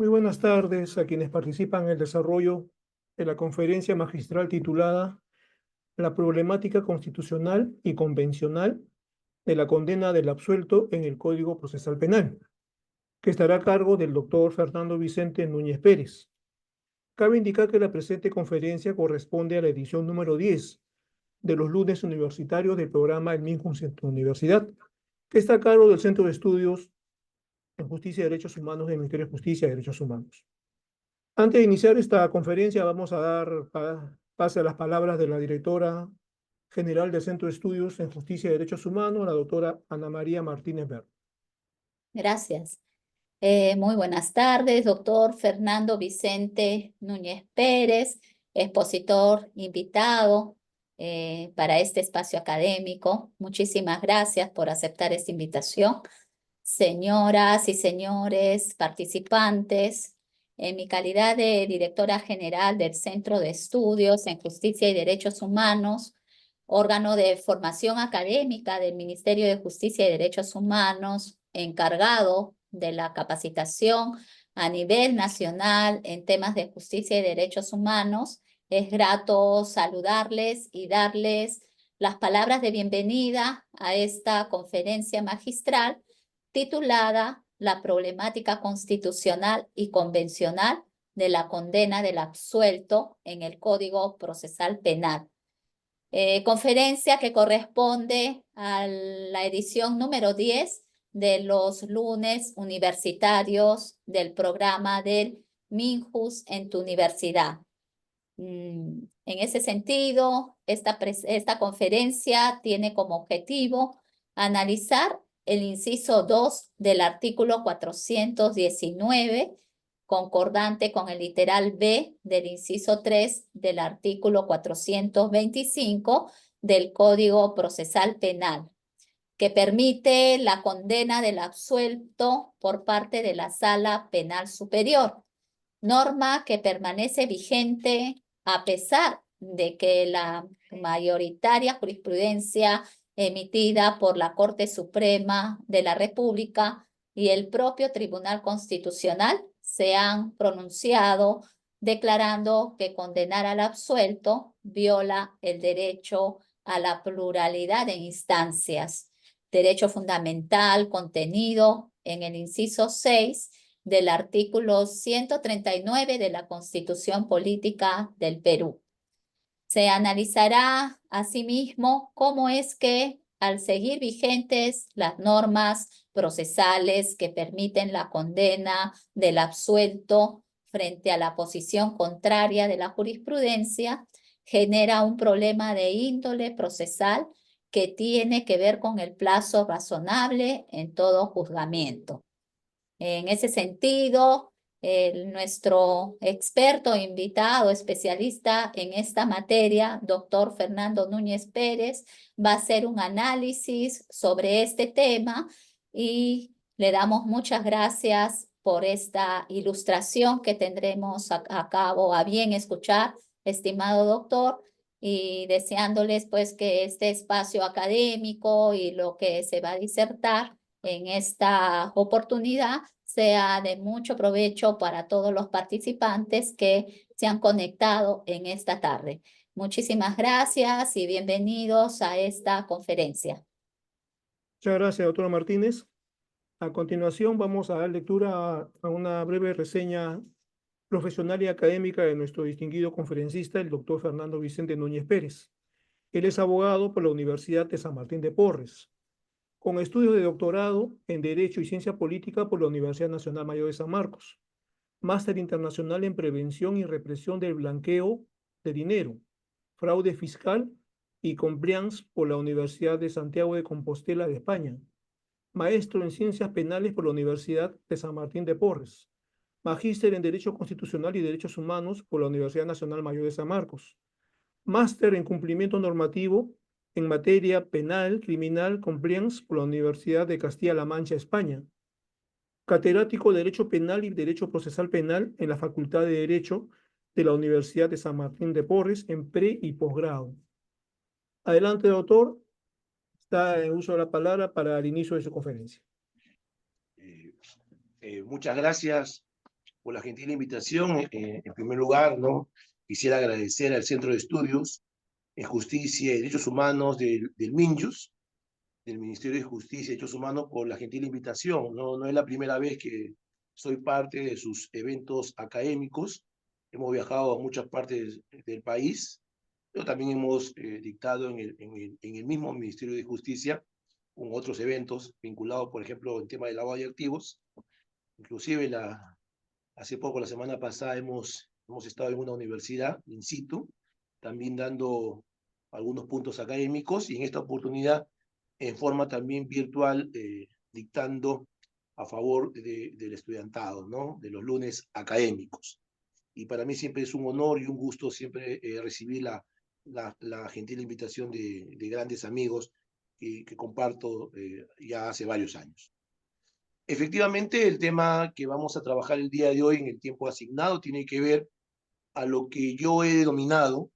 Muy buenas tardes a quienes participan en el desarrollo de la conferencia magistral titulada La problemática constitucional y convencional de la condena del absuelto en el Código Procesal Penal, que estará a cargo del doctor Fernando Vicente Núñez Pérez. Cabe indicar que la presente conferencia corresponde a la edición número 10 de los lunes universitarios del programa El Minjus en tu Universidad, que está a cargo del Centro de Estudios en Justicia y Derechos Humanos del Ministerio de Justicia y Derechos Humanos. Antes de iniciar esta conferencia, vamos a dar pase a las palabras de la directora general del Centro de Estudios en Justicia y Derechos Humanos, la doctora Ana María Martínez Ver. Gracias. Muy buenas tardes, doctor Fernando Vicente Núñez Pérez, expositor invitado para este espacio académico. Muchísimas gracias por aceptar esta invitación. Señoras y señores participantes, en mi calidad de directora general del Centro de Estudios en Justicia y Derechos Humanos, órgano de formación académica del Ministerio de Justicia y Derechos Humanos, encargado de la capacitación a nivel nacional en temas de justicia y derechos humanos, es grato saludarles y darles las palabras de bienvenida a esta conferencia magistral titulada La problemática constitucional y convencional de la condena del absuelto en el Código Procesal Penal. Conferencia que corresponde a la edición número 10 de los lunes universitarios del programa del Minjus en tu universidad. En ese sentido, esta conferencia tiene como objetivo analizar el inciso 2 del artículo 419, concordante con el literal B del inciso 3 del artículo 425 del Código Procesal Penal, que permite la condena del absuelto por parte de la Sala Penal Superior, norma que permanece vigente a pesar de que la mayoritaria jurisprudencia emitida por la Corte Suprema de la República y el propio Tribunal Constitucional se han pronunciado declarando que condenar al absuelto viola el derecho a la pluralidad de instancias, derecho fundamental contenido en el inciso 6 del artículo 139 de la Constitución Política del Perú. Se analizará asimismo cómo es que, al seguir vigentes las normas procesales que permiten la condena del absuelto frente a la posición contraria de la jurisprudencia, genera un problema de índole procesal que tiene que ver con el plazo razonable en todo juzgamiento. En ese sentido, nuestro experto invitado, especialista en esta materia, doctor Fernando Núñez Pérez, va a hacer un análisis sobre este tema y le damos muchas gracias por esta ilustración que tendremos a cabo a bien escuchar, estimado doctor, y deseándoles pues que este espacio académico y lo que se va a disertar en esta oportunidad sea de mucho provecho para todos los participantes que se han conectado en esta tarde. Muchísimas gracias y bienvenidos a esta conferencia. Muchas gracias, doctora Martínez. A continuación, vamos a dar lectura a una breve reseña profesional y académica de nuestro distinguido conferencista, el doctor Fernando Vicente Núñez Pérez. Él es abogado por la Universidad de San Martín de Porres, con estudios de doctorado en Derecho y Ciencia Política por la Universidad Nacional Mayor de San Marcos, máster internacional en Prevención y Represión del Blanqueo de Dinero, Fraude Fiscal y Compliance por la Universidad de Santiago de Compostela de España, maestro en Ciencias Penales por la Universidad de San Martín de Porres, magíster en Derecho Constitucional y Derechos Humanos por la Universidad Nacional Mayor de San Marcos, máster en Cumplimiento Normativo en materia penal, criminal, compliance por la Universidad de Castilla-La Mancha, España, catedrático de Derecho Penal y Derecho Procesal Penal en la Facultad de Derecho de la Universidad de San Martín de Porres en pre y posgrado. Adelante, doctor. Está en uso de la palabra para el inicio de su conferencia. Muchas gracias, por la gentil invitación. En primer lugar, ¿no? Quisiera agradecer al Centro de Estudios en Justicia y Derechos Humanos del MINJUS, del Ministerio de Justicia y Derechos Humanos, por la gentil invitación. No es la primera vez que soy parte de sus eventos académicos. Hemos viajado a muchas partes del país, pero también hemos dictado en el mismo Ministerio de Justicia con otros eventos vinculados, por ejemplo, en tema de lavado de activos. Inclusive hace poco, la semana pasada, hemos estado en una universidad in situ, también dando algunos puntos académicos, y en esta oportunidad en forma también virtual, dictando a favor del estudiantado, ¿no? De los lunes académicos. Y para mí siempre es un honor y un gusto siempre recibir la gentil invitación de grandes amigos que comparto ya hace varios años. Efectivamente, el tema que vamos a trabajar el día de hoy en el tiempo asignado tiene que ver a lo que yo he denominado,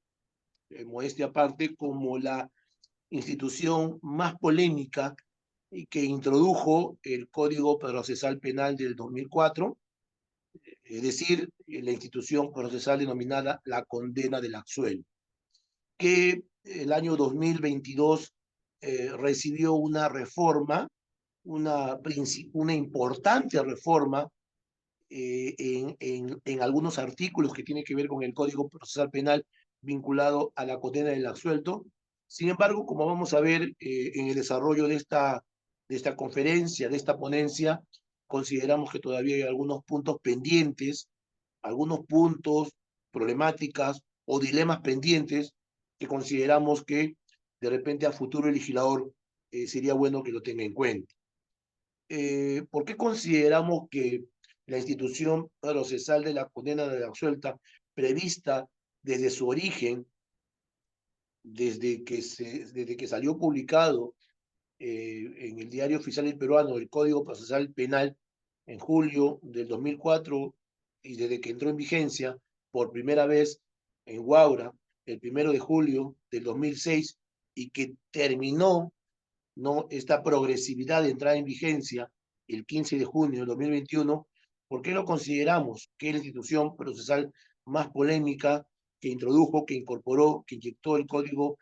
modestia aparte, como la institución más polémica y que introdujo el Código Procesal Penal del 2004, es decir, la institución procesal denominada la condena del absuelto, que el año 2022 recibió una reforma, una importante reforma en algunos artículos que tienen que ver con el Código Procesal Penal vinculado a la condena del absuelto. Sin embargo, como vamos a ver en el desarrollo de esta conferencia, de esta ponencia, consideramos que todavía hay algunos puntos pendientes, algunos puntos, problemáticas o dilemas pendientes que consideramos que de repente a futuro el legislador sería bueno que lo tenga en cuenta. ¿Por qué consideramos que la institución procesal de la condena de la absuelta, prevista desde su origen, desde que salió publicado en el Diario Oficial del Peruano el Código Procesal Penal en julio del 2004, y desde que entró en vigencia por primera vez en Huaura el 1 de julio del 2006, y que terminó, ¿no?, esta progresividad de entrada en vigencia el 15 de junio del 2021, ¿por qué lo consideramos que es la institución procesal más polémica que introdujo, que incorporó, que inyectó el Código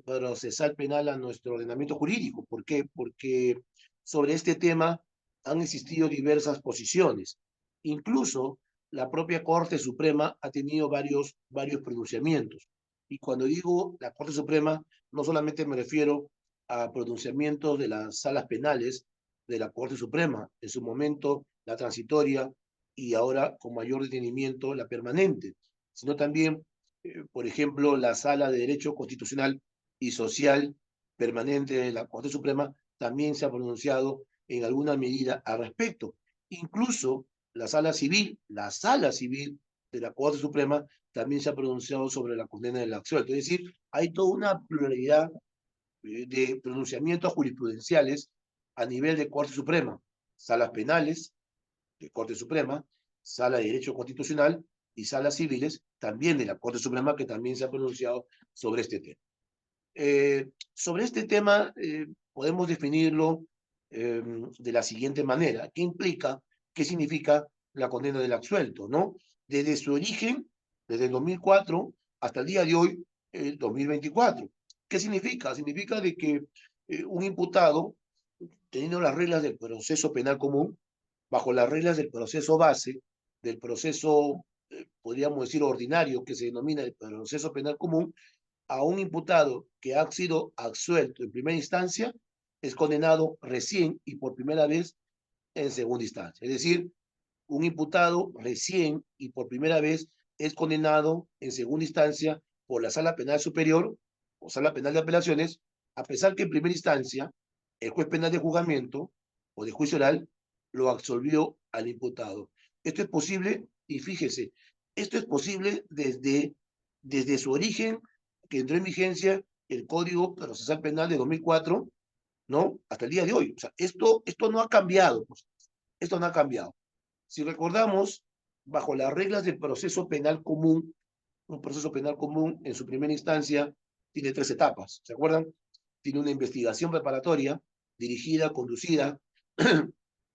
Procesal Penal a nuestro ordenamiento jurídico? ¿Por qué? Porque sobre este tema han existido diversas posiciones. Incluso la propia Corte Suprema ha tenido varios pronunciamientos. Y cuando digo la Corte Suprema, no solamente me refiero a pronunciamientos de las salas penales de la Corte Suprema, en su momento la transitoria y ahora con mayor detenimiento la permanente, sino también, por ejemplo, la Sala de Derecho Constitucional y Social permanente de la Corte Suprema también se ha pronunciado en alguna medida al respecto. Incluso la Sala Civil de la Corte Suprema también se ha pronunciado sobre la condena del absuelto. Es decir, hay toda una pluralidad de pronunciamientos jurisprudenciales a nivel de Corte Suprema, salas penales de Corte Suprema, sala de Derecho Constitucional y salas civiles también de la Corte Suprema, que también se ha pronunciado sobre este tema. Sobre este tema podemos definirlo de la siguiente manera. ¿Qué implica? ¿Qué significa la condena del absuelto, ¿no? Desde su origen, desde el 2004 hasta el día de hoy, el 2024. ¿Qué significa? Significa de que un imputado, teniendo las reglas del proceso penal común, bajo las reglas del proceso base, del proceso, podríamos decir, ordinario, que se denomina el proceso penal común, a un imputado que ha sido absuelto en primera instancia, es condenado recién y por primera vez en segunda instancia. Es decir, un imputado recién y por primera vez es condenado en segunda instancia por la Sala Penal Superior o Sala Penal de Apelaciones, a pesar que en primera instancia el juez penal de juzgamiento o de juicio oral lo absolvió al imputado. Esto es posible, y fíjese, esto es posible desde su origen, que entró en vigencia el Código Procesal Penal de 2004, ¿no?, hasta el día de hoy. O sea, esto no ha cambiado, pues. Esto no ha cambiado. Si recordamos, bajo las reglas del proceso penal común, un proceso penal común en su primera instancia tiene 3 etapas, ¿se acuerdan? Tiene una investigación preparatoria dirigida, conducida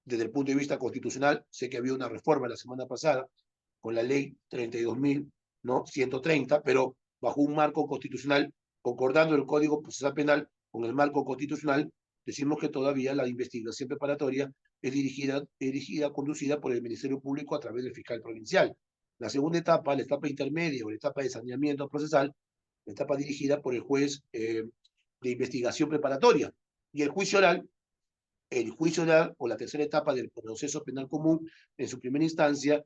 desde el punto de vista constitucional, sé que había una reforma la semana pasada con la ley 32.130, pero bajo un marco constitucional, concordando el Código Procesal Penal con el marco constitucional, decimos que todavía la investigación preparatoria es conducida por el Ministerio Público a través del fiscal provincial. La segunda etapa, la etapa intermedia o la etapa de saneamiento procesal, la etapa dirigida por el juez de investigación preparatoria. Y el juicio oral o la tercera etapa del proceso penal común, en su primera instancia,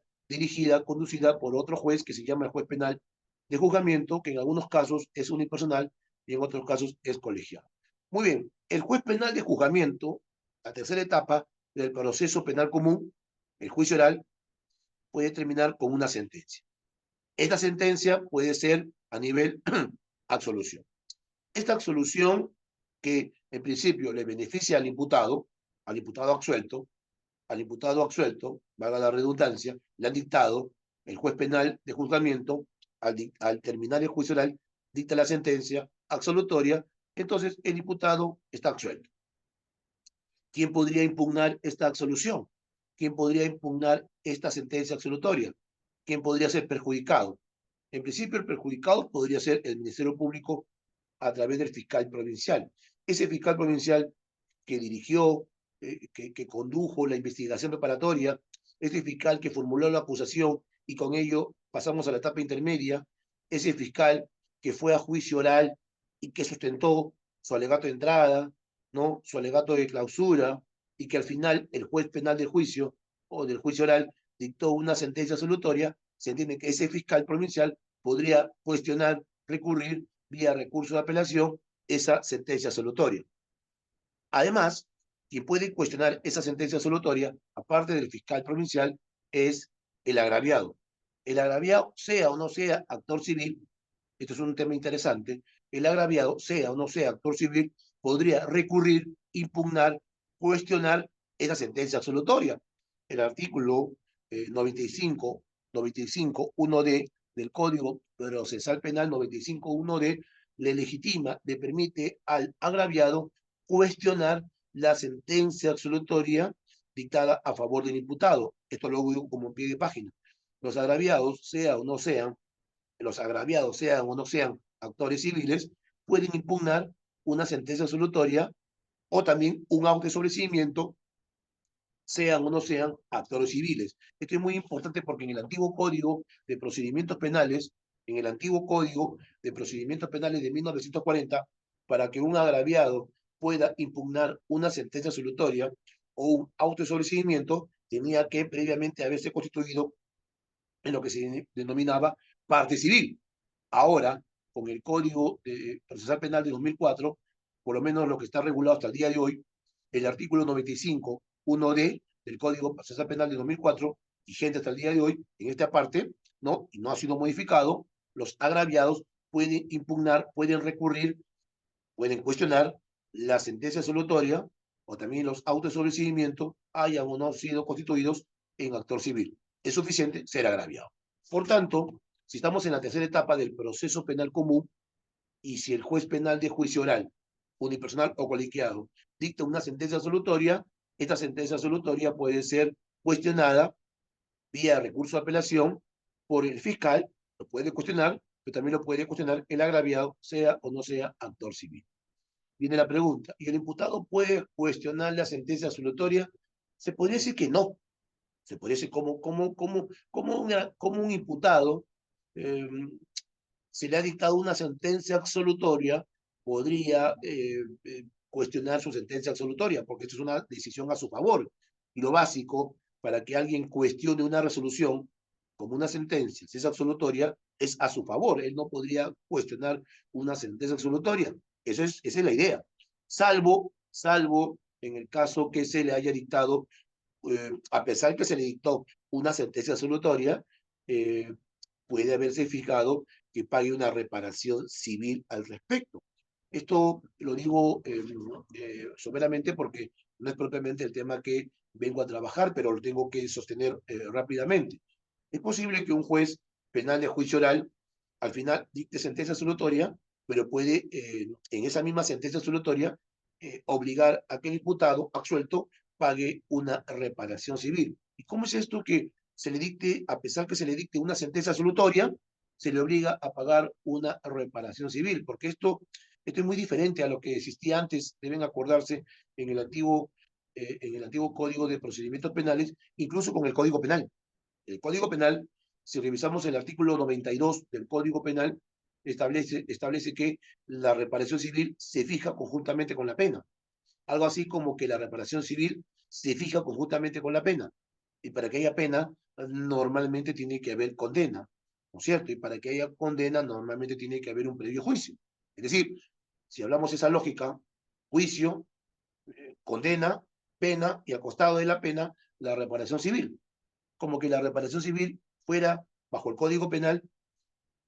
conducida por otro juez que se llama el juez penal de juzgamiento, que en algunos casos es unipersonal y en otros casos es colegiado. Muy bien, el juez penal de juzgamiento, la tercera etapa del proceso penal común, el juicio oral, puede terminar con una sentencia. Esta sentencia puede ser a nivel absolución. Esta absolución que en principio le beneficia al imputado absuelto, valga la redundancia, le han dictado, el juez penal de juzgamiento, al terminar el juicio oral, dicta la sentencia absolutoria, entonces el imputado está absuelto. ¿Quién podría impugnar esta absolución? ¿Quién podría impugnar esta sentencia absolutoria? ¿Quién podría ser perjudicado? En principio, el perjudicado podría ser el Ministerio Público a través del fiscal provincial. Ese fiscal provincial que dirigió, que condujo la investigación preparatoria, ese fiscal que formuló la acusación y con ello pasamos a la etapa intermedia, ese fiscal que fue a juicio oral y que sustentó su alegato de entrada, ¿no? Su alegato de clausura, y que al final el juez penal del juicio o del juicio oral dictó una sentencia absolutoria, se entiende que ese fiscal provincial podría cuestionar, recurrir vía recurso de apelación esa sentencia absolutoria. Además, quien puede cuestionar esa sentencia absolutoria, aparte del fiscal provincial, es el agraviado. El agraviado, sea o no sea actor civil, esto es un tema interesante, el agraviado, sea o no sea actor civil, podría recurrir, impugnar, cuestionar esa sentencia absolutoria. El artículo 95, 1D del Código Procesal Penal 95, 1D, le legitima, le permite al agraviado cuestionar la sentencia absolutoria dictada a favor del imputado. Esto lo digo como pie de página. Los agraviados, sean o no sean actores civiles, pueden impugnar una sentencia absolutoria o también un auto de sobreseimiento, sean o no sean actores civiles. Esto es muy importante porque en el antiguo Código de Procedimientos Penales, de 1940, para que un agraviado pueda impugnar una sentencia absolutoria o un auto de sobreseimiento, tenía que previamente haberse constituido en lo que se denominaba parte civil. Ahora, con el Código Procesal Penal de 2004, por lo menos lo que está regulado hasta el día de hoy, el artículo 95, 1D del Código Procesal Penal de 2004, vigente hasta el día de hoy, en esta parte, ¿no? Y no ha sido modificado, los agraviados pueden impugnar, pueden recurrir, pueden cuestionar la sentencia absolutoria o también los autos de sobreseimiento hayan o no sido constituidos en actor civil. Es suficiente ser agraviado. Por tanto, si estamos en la tercera etapa del proceso penal común y si el juez penal de juicio oral, unipersonal o colegiado, dicta una sentencia absolutoria, esta sentencia absolutoria puede ser cuestionada vía recurso de apelación por el fiscal, lo puede cuestionar, pero también lo puede cuestionar el agraviado, sea o no sea actor civil. Viene la pregunta, ¿y el imputado puede cuestionar la sentencia absolutoria? Se podría decir que no. Se podría decir como un imputado se le ha dictado una sentencia absolutoria, podría cuestionar su sentencia absolutoria, porque esto es una decisión a su favor. Y lo básico para que alguien cuestione una resolución como una sentencia, si es absolutoria, es a su favor. Él no podría cuestionar una sentencia absolutoria. Esa es la idea. Salvo en el caso que se le haya dictado, a pesar que se le dictó una sentencia absolutoria, puede haberse fijado que pague una reparación civil al respecto. Esto lo digo someramente porque no es propiamente el tema que vengo a trabajar, pero lo tengo que sostener rápidamente. Es posible que un juez penal de juicio oral al final dicte sentencia absolutoria, pero puede en esa misma sentencia absolutoria obligar a que el imputado absuelto pague una reparación civil. ¿Y cómo es esto que se le dicte, a pesar que se le dicte una sentencia absolutoria, se le obliga a pagar una reparación civil? Porque esto es muy diferente a lo que existía antes, deben acordarse, en el antiguo Código de Procedimientos Penales, incluso con el Código Penal. El Código Penal, si revisamos el artículo 92 del Código Penal, establece que la reparación civil se fija conjuntamente con la pena. Algo así como que la reparación civil se fija conjuntamente con la pena. Y para que haya pena, normalmente tiene que haber condena, ¿no es cierto? Y para que haya condena, normalmente tiene que haber un previo juicio. Es decir, si hablamos esa lógica, juicio, condena, pena, y al costado de la pena, la reparación civil. Como que la reparación civil fuera, bajo el Código Penal,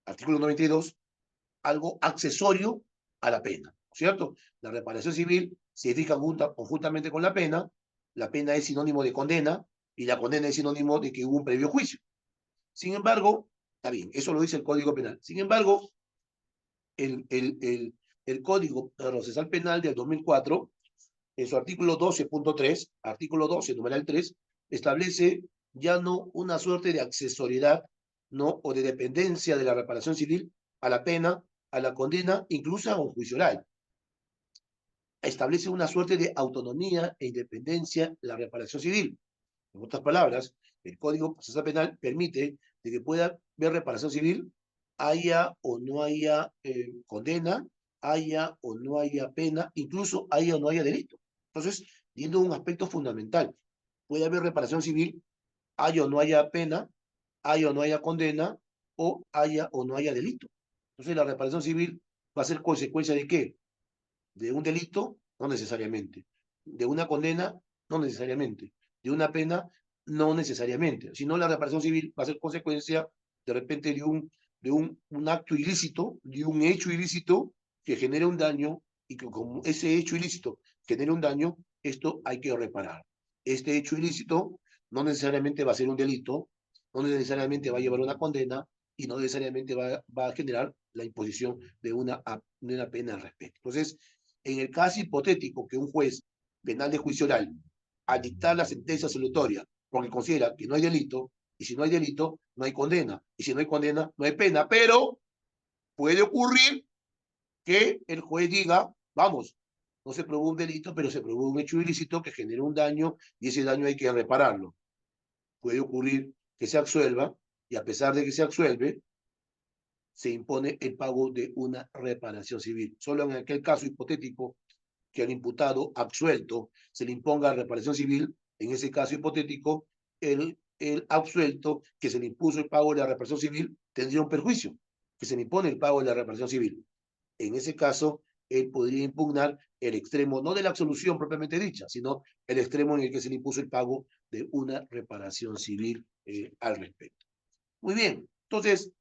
artículo 92, algo accesorio a la pena, ¿no es cierto? La reparación civil se fija conjuntamente con la pena es sinónimo de condena, y la condena es sinónimo de que hubo un previo juicio. Sin embargo, está bien, eso lo dice el Código Penal. Sin embargo, el Código Procesal Penal del 2004, en su artículo 12.3, artículo 12, numeral 3, establece ya no una suerte de accesoriedad, ¿no? O de dependencia de la reparación civil a la pena, a la condena, incluso a un juicio oral. Establece una suerte de autonomía e independencia la reparación civil. En otras palabras, el Código Procesal Penal permite de que pueda haber reparación civil, haya o no haya condena, haya o no haya pena, incluso haya o no haya delito. Entonces, viendo un aspecto fundamental, puede haber reparación civil, haya o no haya pena, haya o no haya condena, o haya o no haya delito. Entonces, la reparación civil va a ser consecuencia ¿de qué? De un delito, no necesariamente. De una condena, no necesariamente. De una pena, no necesariamente. Sino la reparación civil va a ser consecuencia de repente de un acto ilícito, de un hecho ilícito que genera un daño, y que como ese hecho ilícito genera un daño, esto hay que reparar. Este hecho ilícito no necesariamente va a ser un delito, no necesariamente va a llevar una condena, y no necesariamente va a generar la imposición de una pena al respecto. Entonces, en el caso hipotético que un juez penal de juicio oral, al dictar la sentencia absolutoria, porque considera que no hay delito, y si no hay delito, no hay condena, y si no hay condena, no hay pena, pero puede ocurrir que el juez diga, vamos, no se probó un delito, pero se probó un hecho ilícito que genera un daño, y ese daño hay que repararlo. Puede ocurrir que se absuelva, y a pesar de que se absuelve, se impone el pago de una reparación civil. Solo en aquel caso hipotético que al imputado absuelto se le imponga reparación civil, en ese caso hipotético, el absuelto que se le impuso el pago de la reparación civil tendría un perjuicio, que se le impone el pago de la reparación civil. En ese caso, él podría impugnar el extremo, no de la absolución propiamente dicha, sino el extremo en el que se le impuso el pago de una reparación civil al respecto. Muy bien, entonces,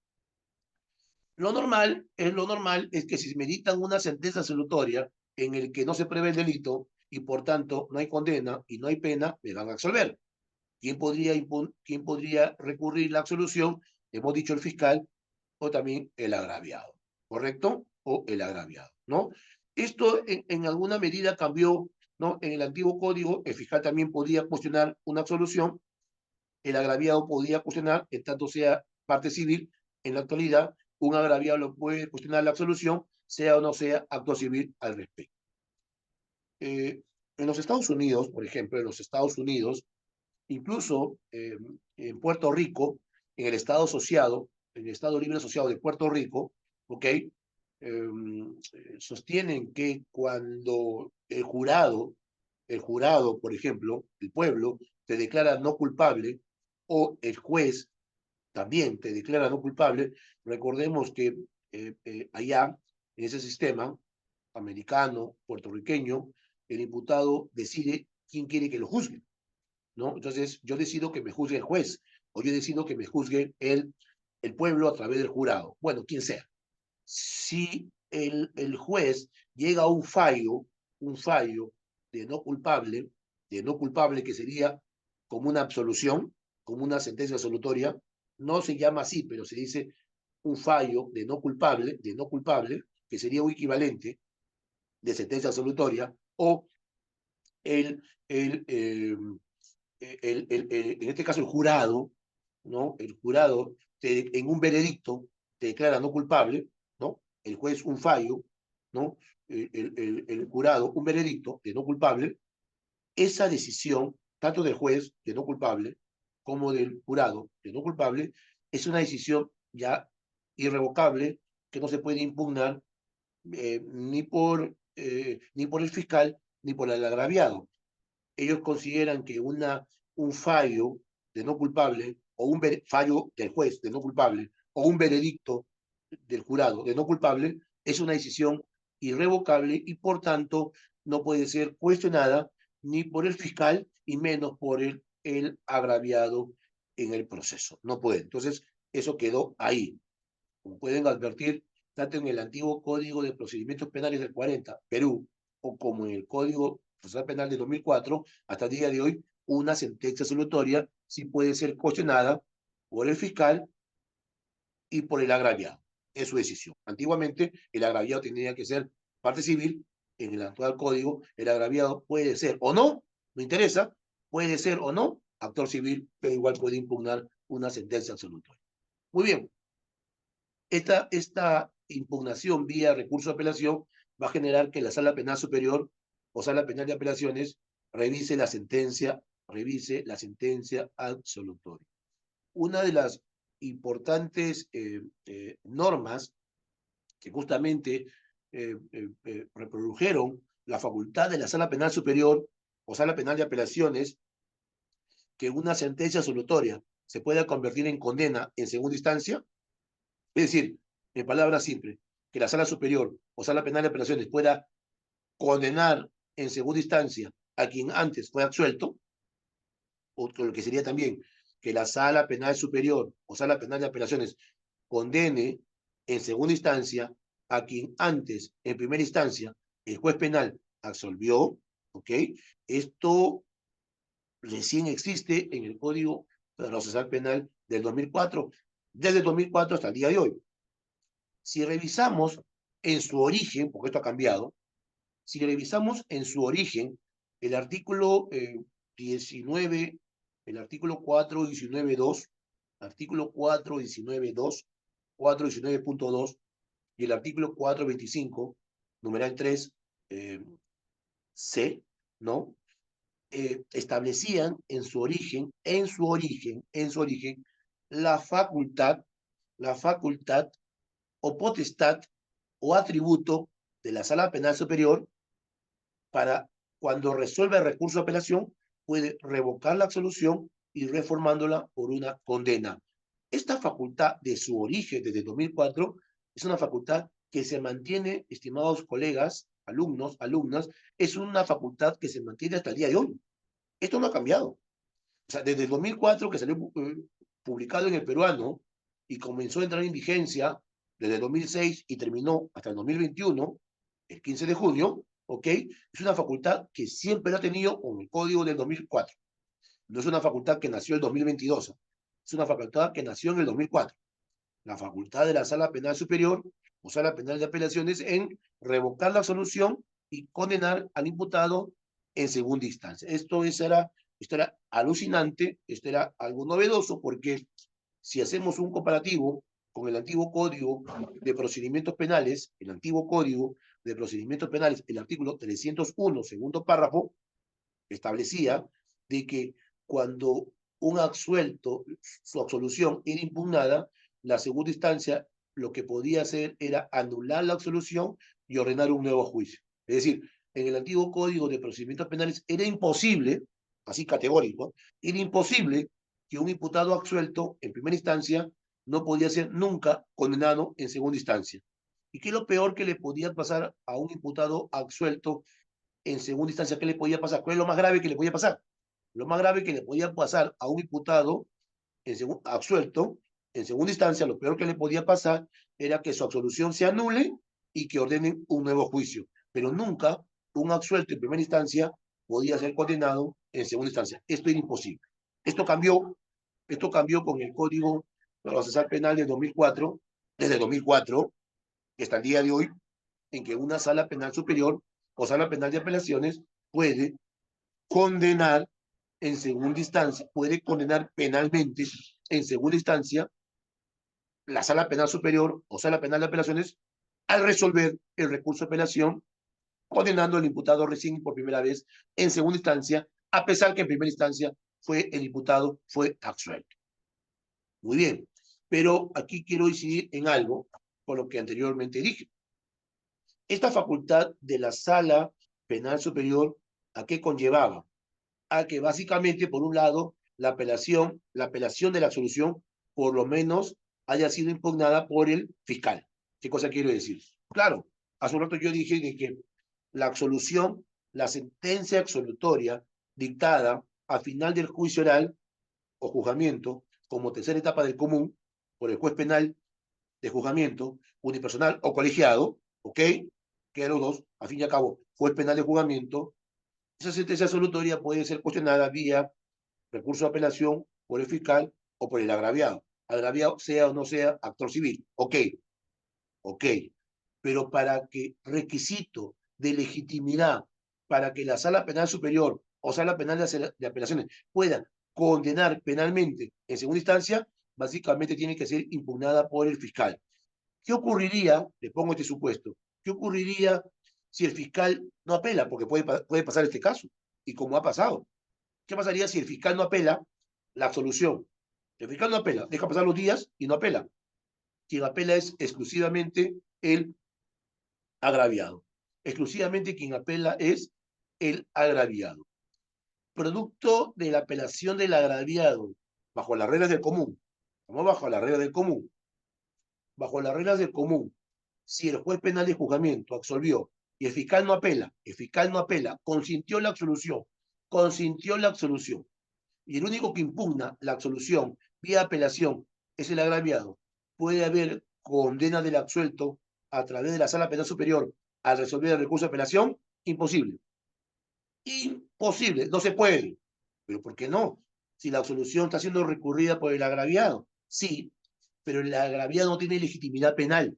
lo normal es que si me dictan una sentencia absolutoria en el que no se prevé el delito y por tanto no hay condena y no hay pena, me van a absolver. ¿Quién podría recurrir la absolución? Hemos dicho el fiscal o también el agraviado, ¿correcto? O el agraviado, ¿no? Esto en alguna medida cambió, ¿no? En el antiguo código, el fiscal también podía cuestionar una absolución, el agraviado podía cuestionar, en tanto sea parte civil. En la actualidad, un agraviado lo puede cuestionar la absolución, sea o no sea acto civil al respecto. En los Estados Unidos, por ejemplo, incluso en Puerto Rico, en el Estado asociado, en el Estado Libre Asociado de Puerto Rico, ¿ok? Sostienen que cuando el jurado, por ejemplo, el pueblo, te declara no culpable, o el juez también te declara no culpable, recordemos que allá, en ese sistema americano, puertorriqueño, el imputado decide quién quiere que lo juzgue, ¿no? Entonces, yo decido que me juzgue el juez, o yo decido que me juzgue el pueblo a través del jurado. Bueno, quien sea. Si el juez llega a un fallo de no culpable que sería como una absolución, como una sentencia absolutoria, no se llama así, pero se dice un fallo de no culpable, que sería un equivalente de sentencia absolutoria, o en este caso el jurado, ¿no? El jurado en un veredicto te declara no culpable, ¿no? El juez un fallo, ¿no? El jurado un veredicto de no culpable, esa decisión, tanto del juez de no culpable como del jurado de no culpable, es una decisión ya irrevocable que no se puede impugnar ni por el fiscal ni por el agraviado. Ellos consideran que un fallo de no culpable o un fallo del juez de no culpable o un veredicto del jurado de no culpable es una decisión irrevocable y por tanto no puede ser cuestionada ni por el fiscal y menos por el agraviado en el proceso. No puede. Entonces, eso quedó ahí. Como pueden advertir, tanto en el antiguo Código de Procedimientos Penales del 40, Perú, o como en el Código Procesal Penal del 2004, hasta el día de hoy, una sentencia absolutoria sí puede ser cuestionada por el fiscal y por el agraviado. Es su decisión. Antiguamente, el agraviado tenía que ser parte civil. En el actual código, el agraviado puede ser o no, no interesa, puede ser o no actor civil, pero igual puede impugnar una sentencia absolutoria. Muy bien. Esta impugnación vía recurso de apelación va a generar que la Sala Penal Superior o Sala Penal de Apelaciones revise la sentencia absolutoria. Una de las importantes normas que justamente reprodujeron la facultad de la Sala Penal Superior o Sala Penal de Apelaciones que una sentencia absolutoria se pueda convertir en condena en segunda instancia. Es decir, en palabras simples, que la Sala Superior o Sala Penal de Apelaciones pueda condenar en segunda instancia a quien antes fue absuelto, o lo que sería también que la Sala Penal Superior o Sala Penal de Apelaciones condene en segunda instancia a quien antes, en primera instancia, el juez penal absolvió, ¿ok? Esto recién existe en el Código Procesal Penal del 2004, desde el 2004 hasta el día de hoy. Si revisamos en su origen, porque esto ha cambiado, si revisamos en su origen el artículo 19, el artículo 419.2, artículo 419.2, 419.2 y el artículo 425, numeral 3, C, ¿no? Establecían en su origen, la facultad o potestad o atributo de la Sala Penal Superior para, cuando resuelve el recurso de apelación, puede revocar la absolución y reformándola por una condena. Esta facultad de su origen desde 2004 es una facultad que se mantiene, estimados colegas, alumnos, alumnas, es una facultad que se mantiene hasta el día de hoy. Esto no ha cambiado. O sea, desde el 2004 que salió publicado en el peruano y comenzó a entrar en vigencia desde el 2006 y terminó hasta el 2021, el 15 de junio, ¿ok? Es una facultad que siempre la ha tenido con el código del 2004. No es una facultad que nació en el 2022. Es una facultad que nació en el 2004. La facultad de la Sala Penal Superior o Sala Penal de Apelaciones en revocar la absolución y condenar al imputado en segunda instancia. Esto era alucinante, esto era algo novedoso, porque si hacemos un comparativo con el antiguo Código de Procedimientos Penales, el antiguo Código de Procedimientos Penales, el artículo 301, segundo párrafo, establecía de que cuando un absuelto, su absolución era impugnada, la segunda instancia lo que podía hacer era anular la absolución y ordenar un nuevo juicio. Es decir, en el antiguo Código de Procedimientos Penales era imposible, así categórico, era imposible que un imputado absuelto en primera instancia no podía ser nunca condenado en segunda instancia. ¿Y qué es lo peor que le podía pasar a un imputado absuelto en segunda instancia? ¿Qué le podía pasar? ¿Cuál es lo más grave que le podía pasar? Lo más grave que le podía pasar a un imputado absuelto en segunda instancia, lo peor que le podía pasar era que su absolución se anule y que ordenen un nuevo juicio. Pero nunca un absuelto en primera instancia podía ser condenado en segunda instancia. Esto era imposible. Esto cambió con el Código Procesal Penal de 2004, desde 2004, que hasta el día de hoy, en que una Sala Penal Superior o Sala Penal de Apelaciones puede condenar en segunda instancia, puede condenar penalmente en segunda instancia la Sala Penal Superior o Sala Penal de Apelaciones al resolver el recurso de apelación, condenando al imputado recién por primera vez en segunda instancia, a pesar que en primera instancia el imputado fue absuelto. Muy bien, pero aquí quiero incidir en algo con lo que anteriormente dije. Esta facultad de la Sala Penal Superior, ¿a qué conllevaba? A que básicamente, por un lado, la apelación de la absolución, por lo menos, haya sido impugnada por el fiscal. ¿Qué cosa quiero decir? Claro, hace un rato yo dije de que la absolución, la sentencia absolutoria dictada a final del juicio oral o juzgamiento, como tercera etapa del común, por el juez penal de juzgamiento, unipersonal o colegiado, ¿ok? Que los dos, a fin y a cabo, juez penal de juzgamiento, esa sentencia absolutoria puede ser cuestionada vía recurso de apelación por el fiscal o por el agraviado. Agraviado sea o no sea actor civil. Ok, ok. Pero para que requisito de legitimidad, para que la Sala Penal Superior o Sala Penal de Apelaciones pueda condenar penalmente en segunda instancia, básicamente tiene que ser impugnada por el fiscal. ¿Qué ocurriría? Le pongo este supuesto. ¿Qué ocurriría si el fiscal no apela? Porque puede pasar este caso. Y como ha pasado. ¿Qué pasaría si el fiscal no apela la absolución? El fiscal no apela, deja pasar los días y no apela. Quien apela es exclusivamente el agraviado. Exclusivamente quien apela es el agraviado. Producto de la apelación del agraviado, bajo las reglas del común, estamos bajo las reglas del común, bajo las reglas del común, si el juez penal de juzgamiento absolvió y el fiscal no apela, consintió la absolución, y el único que impugna la absolución vía apelación es el agraviado, puede haber condena del absuelto a través de la Sala Penal Superior al resolver el recurso de apelación. Imposible. Imposible, no se puede. ¿Pero por qué no? Si la absolución está siendo recurrida por el agraviado. Sí, pero el agraviado no tiene legitimidad penal,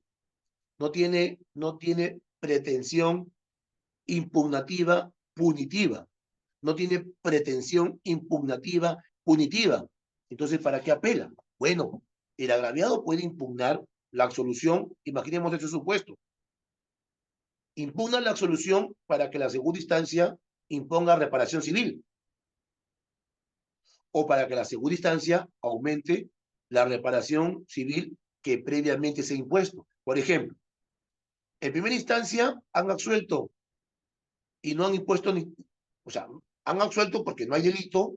no tiene pretensión impugnativa punitiva, no tiene pretensión impugnativa punitiva. Entonces, ¿para qué apela? Bueno, el agraviado puede impugnar la absolución, imaginemos este supuesto. Impugna la absolución para que la segunda instancia imponga reparación civil o para que la segunda instancia aumente la reparación civil que previamente se ha impuesto. Por ejemplo, en primera instancia han absuelto y no han impuesto o sea, han absuelto porque no hay delito,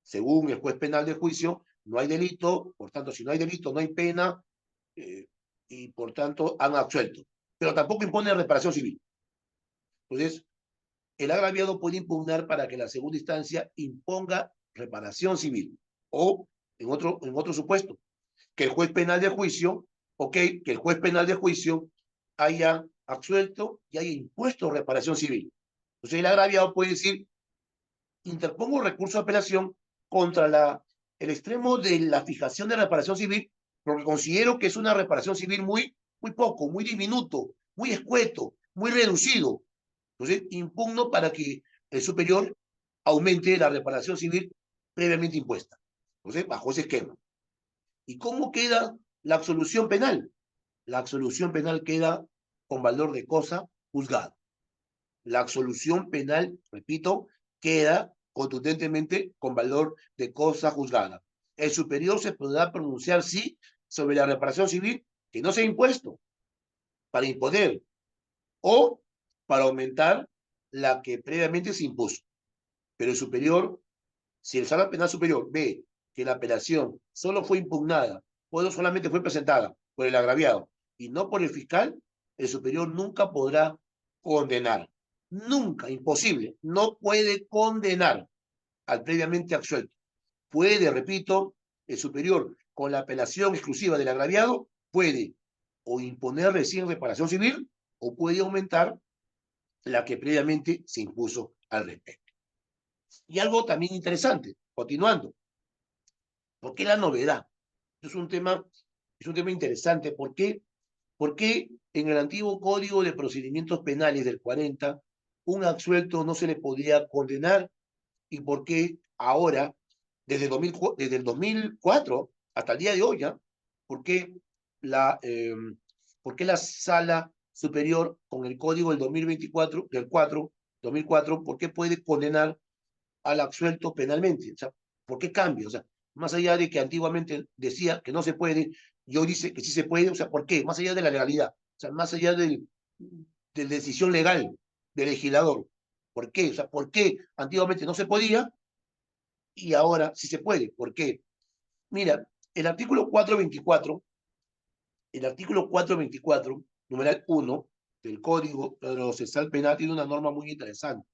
según el juez penal de juicio, no hay delito, por tanto, si no hay delito, no hay pena, y por tanto han absuelto. Pero tampoco impone reparación civil. Entonces, el agraviado puede impugnar para que la segunda instancia imponga reparación civil. O, en otro supuesto, que el juez penal de juicio, que el juez penal de juicio haya absuelto y haya impuesto reparación civil. Entonces, el agraviado puede decir, interpongo recurso de apelación contra el extremo de la fijación de reparación civil, porque considero que es una reparación civil muy poco, muy diminuto, muy escueto, muy reducido. Entonces, impugno para que el superior aumente la reparación civil previamente impuesta. Entonces, bajo ese esquema. ¿Y cómo queda la absolución penal? La absolución penal queda con valor de cosa juzgada. La absolución penal, repito, queda contundentemente con valor de cosa juzgada. El superior se podrá pronunciar, sí, sobre la reparación civil que no se ha impuesto para imponer o para aumentar la que previamente se impuso. Pero el superior, si el Sala Penal Superior ve que la apelación solo fue impugnada, o solamente fue presentada por el agraviado y no por el fiscal, el superior nunca podrá condenar. Nunca, imposible, no puede condenar al previamente absuelto. Puede, repito, el superior, con la apelación exclusiva del agraviado, puede o imponer recién reparación civil o puede aumentar la que previamente se impuso al respecto. Y algo también interesante, continuando, ¿por qué la novedad? Es un tema interesante. ¿Por qué? Porque en el antiguo Código de Procedimientos Penales del 40, un absuelto no se le podía condenar y por qué ahora, desde el 2004 hasta el día de hoy, ¿ya? ¿Por qué la, eh, por qué la sala superior con el código del 2024, del 2004, por qué puede condenar al absuelto penalmente? O sea, ¿por qué cambia? O sea, más allá de que antiguamente decía que no se puede, y hoy dice que sí se puede, o sea, ¿por qué? Más allá de la legalidad, o sea, más allá de la decisión legal del legislador. ¿Por qué? O sea, ¿por qué antiguamente no se podía y ahora sí se puede? ¿Por qué? Mira, el artículo 424, numeral 1 del Código Procesal Penal tiene una norma muy interesante.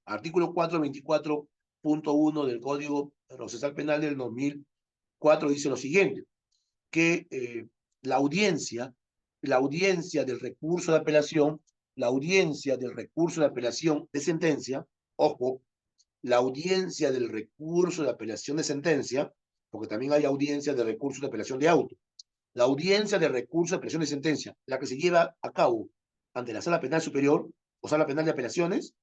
Artículo 424.1 del Código Procesal Penal del 2004 dice lo siguiente, que la audiencia del recurso de apelación, la audiencia del recurso de apelación de sentencia, ojo, la audiencia del recurso de apelación de sentencia, porque también hay audiencia de recurso de apelación de auto, la audiencia de recurso de apelación de sentencia, la que se lleva a cabo ante la Sala Penal Superior o Sala Penal de Apelaciones,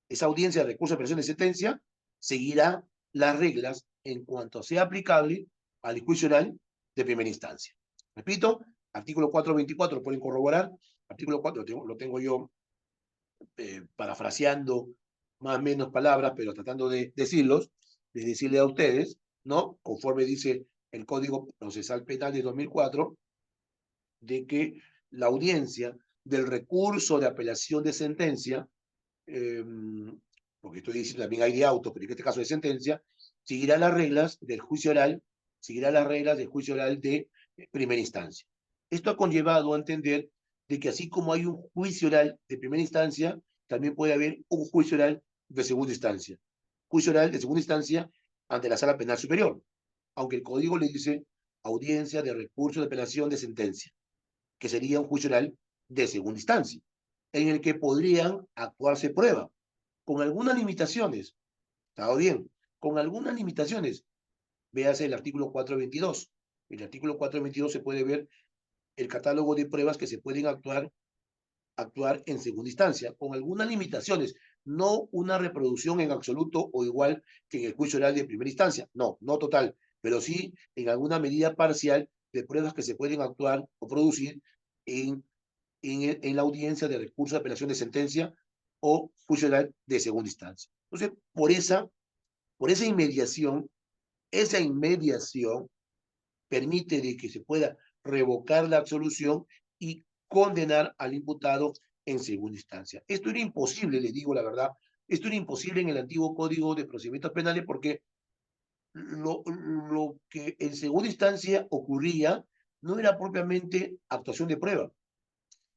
esa audiencia de recurso de apelación de sentencia seguirá las reglas en cuanto sea aplicable al juicio oral de primera instancia. Repito, artículo 424, lo pueden corroborar, artículo 4 lo tengo yo parafraseando más o menos palabras, pero tratando de decirlos, de decirle a ustedes, ¿no? Conforme dice el Código Procesal Penal de 2004, de que la audiencia del recurso de apelación de sentencia, porque estoy diciendo también hay de auto, pero en este caso de sentencia, seguirá las reglas del juicio oral, seguirá las reglas del juicio oral de primera instancia. Esto ha conllevado a entender de que así como hay un juicio oral de primera instancia, también puede haber un juicio oral de segunda instancia. Juicio oral de segunda instancia ante la Sala Penal Superior, aunque el código le dice audiencia de recurso de apelación de sentencia, que sería un juicio oral de segunda instancia, en el que podrían actuarse pruebas, con algunas limitaciones, ¿está bien? Con algunas limitaciones. Véase el artículo 422. En el artículo 422 se puede ver el catálogo de pruebas que se pueden actuar en segunda instancia, con algunas limitaciones, no una reproducción en absoluto o igual que en el juicio oral de primera instancia, no, no total, pero sí en alguna medida parcial de pruebas que se pueden actuar o producir en la audiencia de recurso de apelación de sentencia o juicio oral de segunda instancia. Entonces, por esa inmediación permite de que se pueda revocar la absolución y condenar al imputado en segunda instancia. Esto era imposible, les digo la verdad, esto era imposible en el antiguo Código de Procedimientos Penales porque lo que en segunda instancia ocurría no era propiamente actuación de prueba.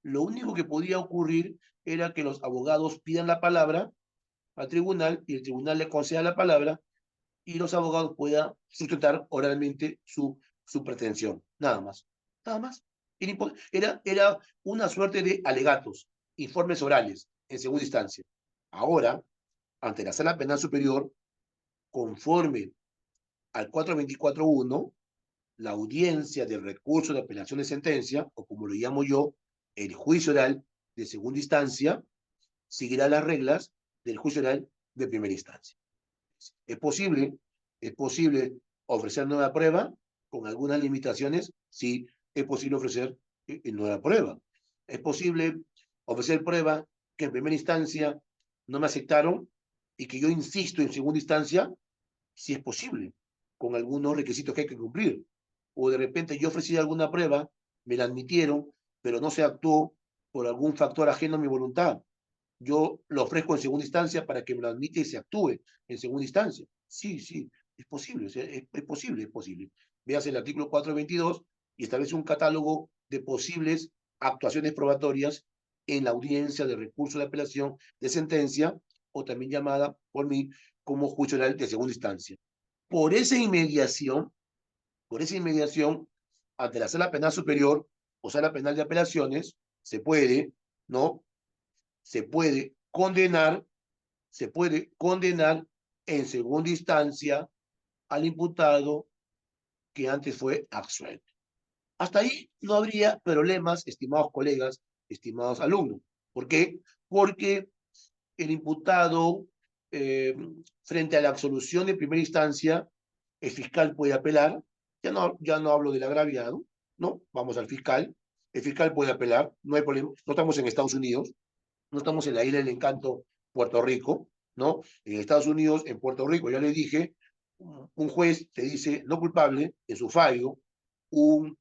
Lo único que podía ocurrir era que los abogados pidan la palabra al tribunal y el tribunal le conceda la palabra y los abogados puedan sustentar oralmente su pretensión. Nada más. Nada más. Era una suerte de alegatos, informes orales en segunda instancia. Ahora, ante la Sala Penal Superior, conforme al 424.1, la audiencia del recurso de apelación de sentencia, o como lo llamo yo, el juicio oral de segunda instancia, seguirá las reglas del juicio oral de primera instancia. Es posible ofrecer nueva prueba con algunas limitaciones, sí, es posible ofrecer nueva prueba. Es posible ofrecer prueba que en primera instancia no me aceptaron y que yo insisto en segunda instancia, sí es posible, con algunos requisitos que hay que cumplir. O de repente yo ofrecí alguna prueba, me la admitieron, pero no se actuó por algún factor ajeno a mi voluntad. Yo lo ofrezco en segunda instancia para que me lo admita y se actúe en segunda instancia. Sí, sí, es posible, es posible, es posible. Veas el artículo 422 y establece un catálogo de posibles actuaciones probatorias en la audiencia de recurso de apelación de sentencia, o también llamada por mí como juicio oral de segunda instancia. Por esa inmediación, ante la Sala Penal Superior o Sala Penal de Apelaciones, se puede, ¿no? Se puede condenar en segunda instancia al imputado que antes fue absuelto. Hasta ahí no habría problemas, estimados colegas, estimados alumnos. ¿Por qué? Porque el imputado frente a la absolución de primera instancia, el fiscal puede apelar. Ya no hablo del agraviado, ¿no? Vamos al fiscal. El fiscal puede apelar, no hay problema. No estamos en Estados Unidos, no estamos en la isla del encanto, Puerto Rico, ¿no? En Estados Unidos, en Puerto Rico, ya le dije, un juez te dice no culpable en su fallo, un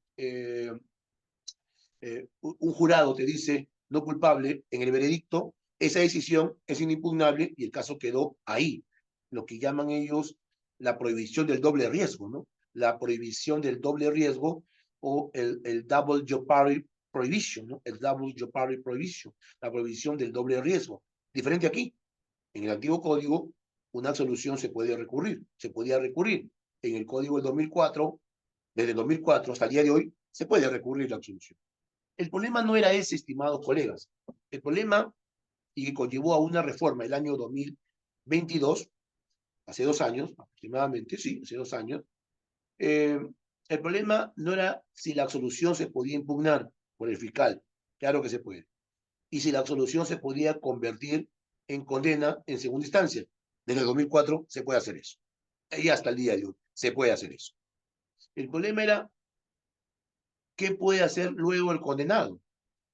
jurado te dice no culpable en el veredicto, esa decisión es inimpugnable y el caso quedó ahí. Lo que llaman ellos la prohibición del doble riesgo, ¿no? La prohibición del doble riesgo o el double jeopardy prohibition, ¿no? El double jeopardy prohibition, la prohibición del doble riesgo. Diferente aquí. En el antiguo código, una absolución se podía recurrir. Se podía recurrir. En el código del 2004, desde el 2004 hasta el día de hoy, se puede recurrir la absolución. El problema no era ese, estimados colegas. El problema, y que conllevó a una reforma el año 2022, hace 2 años aproximadamente, sí, hace 2 años, el problema no era si la absolución se podía impugnar por el fiscal, claro que se puede, y si la absolución se podía convertir en condena en segunda instancia. Desde el 2004 se puede hacer eso. Y hasta el día de hoy se puede hacer eso. El problema era qué puede hacer luego el condenado.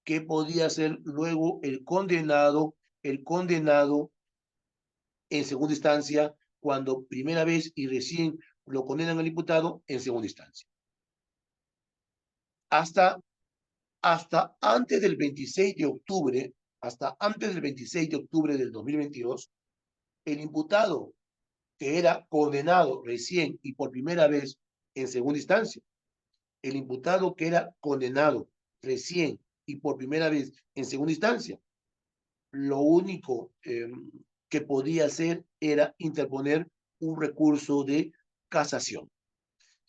¿Qué podía hacer luego el condenado en segunda instancia cuando primera vez y recién lo condenan al imputado en segunda instancia? Hasta antes del 26 de octubre, hasta antes del 26 de octubre del 2022, el imputado que era condenado recién y por primera vez en segunda instancia, el imputado que era condenado recién y por primera vez en segunda instancia, lo único que podía hacer era interponer un recurso de casación.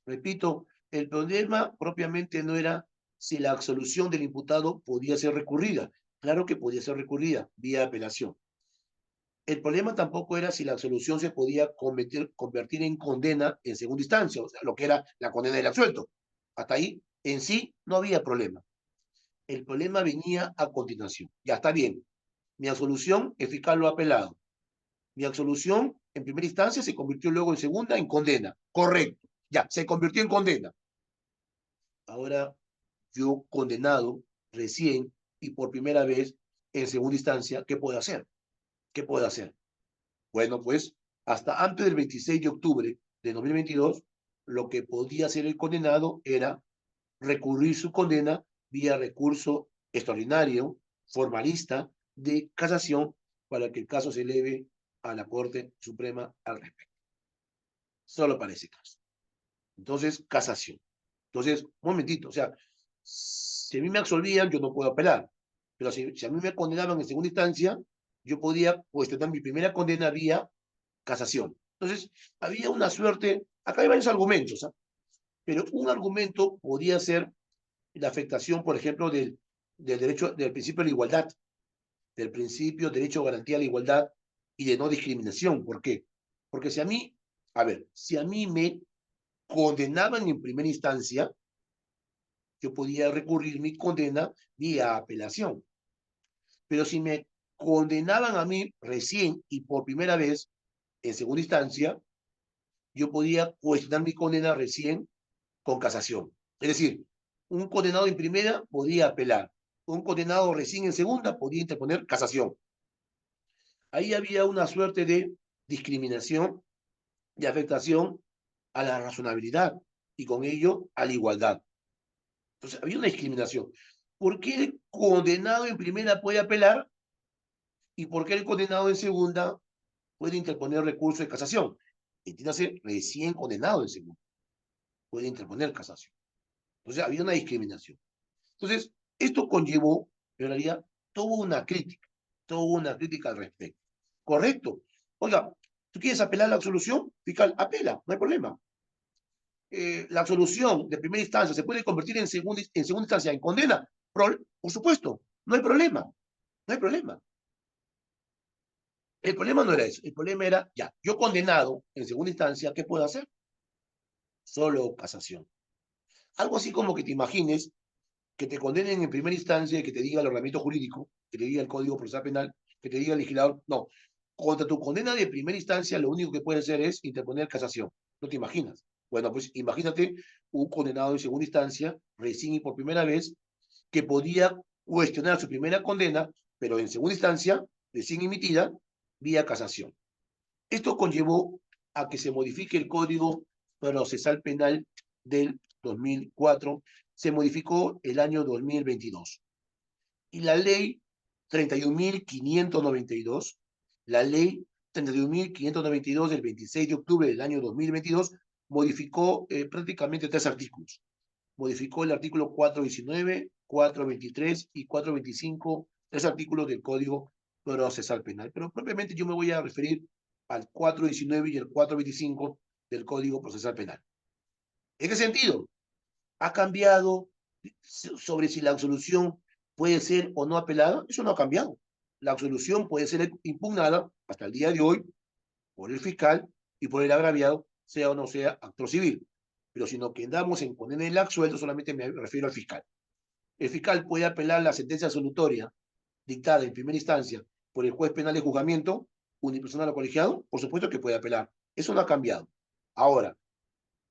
Repito, el problema propiamente no era si la absolución del imputado podía ser recurrida. Claro que podía ser recurrida vía apelación. El problema tampoco era si la absolución se podía convertir en condena en segunda instancia, o sea, lo que era la condena del absuelto. Hasta ahí, en sí, no había problema. El problema venía a continuación. Ya está bien. Mi absolución, el fiscal lo ha apelado. Mi absolución, en primera instancia, se convirtió luego en segunda en condena. Correcto. Ya, se convirtió en condena. Ahora, yo condenado recién y por primera vez en segunda instancia, ¿qué puedo hacer? ¿Qué puedo hacer? Bueno, pues, hasta antes del 26 de octubre de 2022, lo que podía hacer el condenado era recurrir su condena vía recurso extraordinario, formalista, de casación, para que el caso se eleve a la Corte Suprema al respecto. Solo para ese caso. Entonces, casación. Entonces, un momentito, o sea, si a mí me absolvían, yo no puedo apelar. Pero si a mí me condenaban en segunda instancia, yo podía cuestionar mi primera condena vía casación. Entonces, había una suerte, acá hay varios argumentos, ¿eh? Pero un argumento podía ser la afectación, por ejemplo, del derecho, del principio de la igualdad, del principio de derecho a garantía de la igualdad y de no discriminación. ¿Por qué? Porque si a mí, a ver, si a mí me condenaban en primera instancia, yo podía recurrir mi condena vía apelación. Pero si me condenaban a mí recién y por primera vez en segunda instancia, yo podía cuestionar mi condena recién con casación. Es decir, un condenado en primera podía apelar, un condenado recién en segunda podía interponer casación. Ahí había una suerte de discriminación, de afectación a la razonabilidad y con ello a la igualdad. Entonces, había una discriminación. ¿Por qué el condenado en primera puede apelar y por qué el condenado en segunda puede interponer recurso de casación? Entiéndase, recién condenado en segunda puede interponer casación. Entonces, había una discriminación. Entonces, esto conllevó, en realidad, toda una crítica al respecto. ¿Correcto? Oiga, ¿tú quieres apelar a la absolución? Fiscal, apela, no hay problema. La absolución de primera instancia se puede convertir en segunda instancia en condena. Por supuesto, no hay problema, no hay problema. El problema no era eso, el problema era, ya, yo condenado en segunda instancia, ¿qué puedo hacer? Solo casación. Algo así como que te imagines que te condenen en primera instancia y que te diga el ordenamiento jurídico, que te diga el Código Procesal Penal, que te diga el legislador, no, Contra tu condena de primera instancia, lo único que puedes hacer es interponer casación. ¿No te imaginas? Bueno, pues imagínate un condenado en segunda instancia, recién y por primera vez, que podía cuestionar su primera condena, pero en segunda instancia, recién emitida, vía casación. Esto conllevó a que se modifique el Código Procesal Penal del 2004, se modificó el año 2022. Y la ley 31.592, la ley 31.592 del 26 de octubre del año 2022, modificó prácticamente 3 artículos. Modificó el artículo 419, 423 y 425, 3 artículos del Código Procesal Penal. Pero propiamente yo me voy a referir al 419 y el 425 del Código Procesal Penal. ¿En qué sentido? Ha cambiado sobre si la absolución puede ser o no apelada. Eso no ha cambiado. La absolución puede ser impugnada hasta el día de hoy por el fiscal y por el agraviado, sea o no sea actor civil. Pero si no quedamos en poner el absuelto, solamente me refiero al fiscal. El fiscal puede apelar la sentencia absolutoria dictada en primera instancia por el juez penal de juzgamiento unipersonal o colegiado. Por supuesto que puede apelar. Eso no ha cambiado. Ahora,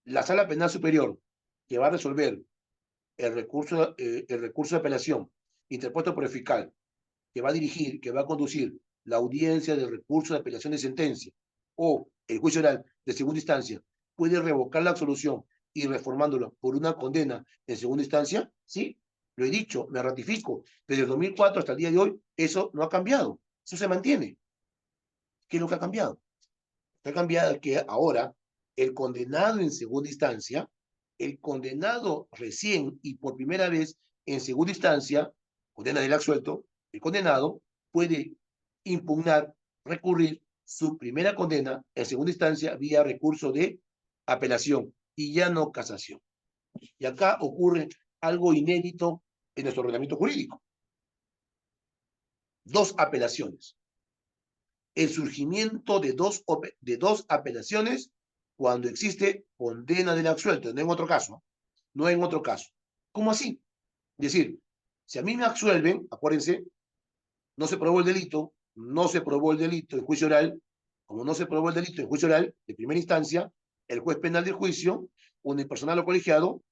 la Sala Penal Superior, que va a resolver el recurso de apelación interpuesto por el fiscal, que va a dirigir, que va a conducir la audiencia del recurso de apelación de sentencia o el juicio oral de segunda instancia, puede revocar la absolución y reformándola por una condena en segunda instancia. Sí, lo he dicho, me ratifico. Desde el 2004 hasta el día de hoy, eso no ha cambiado. Eso se mantiene. ¿Qué es lo que ha cambiado? Lo que ha cambiado es que ahora el condenado en segunda instancia, el condenado recién y por primera vez en segunda instancia, condena del absuelto, el condenado puede impugnar, recurrir su primera condena en segunda instancia vía recurso de apelación y ya no casación. Y acá ocurre algo inédito en nuestro ordenamiento jurídico. 2 apelaciones. El surgimiento de dos apelaciones cuando existe condena del absuelto, no en otro caso, no en otro caso. ¿Cómo así? Es decir, si a mí me absuelven, acuérdense, no se probó el delito, no se probó el delito en juicio oral, como no se probó el delito en juicio oral de primera instancia, el juez penal del juicio, unipersonal o colegiado,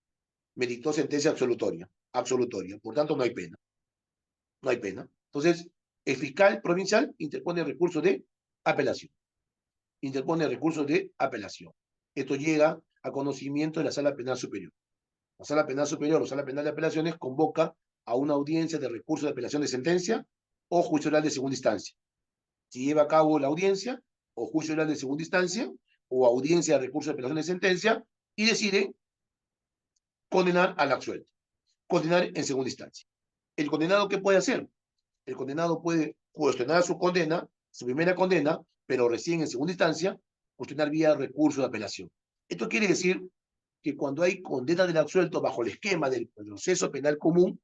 me dictó sentencia absolutoria, por tanto no hay pena, no hay pena. Entonces, el fiscal provincial interpone recurso de apelación. Interpone recursos de apelación. Esto llega a conocimiento de la Sala Penal Superior. La Sala Penal Superior o Sala Penal de Apelaciones convoca a una audiencia de recurso de apelación de sentencia o juicio oral de segunda instancia. Si lleva a cabo la audiencia o juicio oral de segunda instancia o audiencia de recurso de apelación de sentencia y decide condenar al absuelto. Condenar en segunda instancia. ¿El condenado qué puede hacer? El condenado puede cuestionar su condena, su primera condena, pero recién en segunda instancia, cuestionar vía recurso de apelación. Esto quiere decir que cuando hay condena del absuelto bajo el esquema del proceso penal común,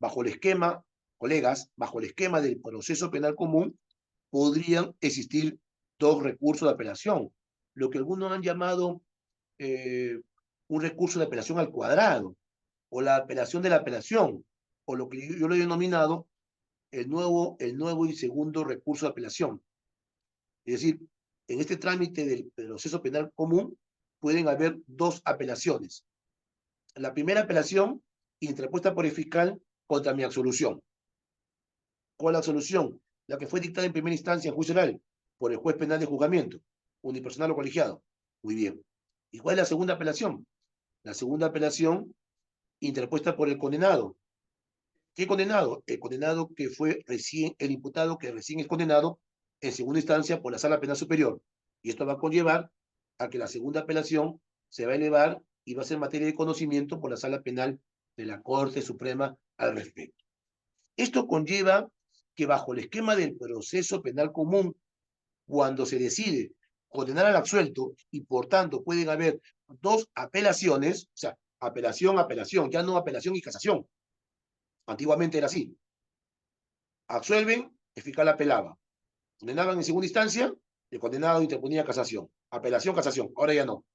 bajo el esquema, colegas, bajo el esquema del proceso penal común, podrían existir 2 recursos de apelación, lo que algunos han llamado un recurso de apelación al cuadrado, o la apelación de la apelación, o lo que yo lo he denominado el nuevo y segundo recurso de apelación. Es decir, en este trámite del proceso penal común pueden haber 2 apelaciones. La primera apelación interpuesta por el fiscal contra mi absolución. ¿Cuál absolución? La que fue dictada en primera instancia en juicio oral por el juez penal de juzgamiento, unipersonal o colegiado. Muy bien. ¿Y cuál es la segunda apelación? La segunda apelación interpuesta por el condenado. ¿Qué condenado? El condenado que fue recién, el imputado que recién es condenado en segunda instancia por la Sala Penal Superior. Y esto va a conllevar a que la segunda apelación se va a elevar y va a ser materia de conocimiento por la Sala Penal de la Corte Suprema al respecto. Esto conlleva que bajo el esquema del proceso penal común, cuando se decide condenar al absuelto y por tanto pueden haber 2 apelaciones, o sea, apelación, ya no apelación y casación. Antiguamente era así. Absuelven, el fiscal apelaba. Condenaban en segunda instancia, el condenado interponía casación. Apelación, casación. Ahora ya no.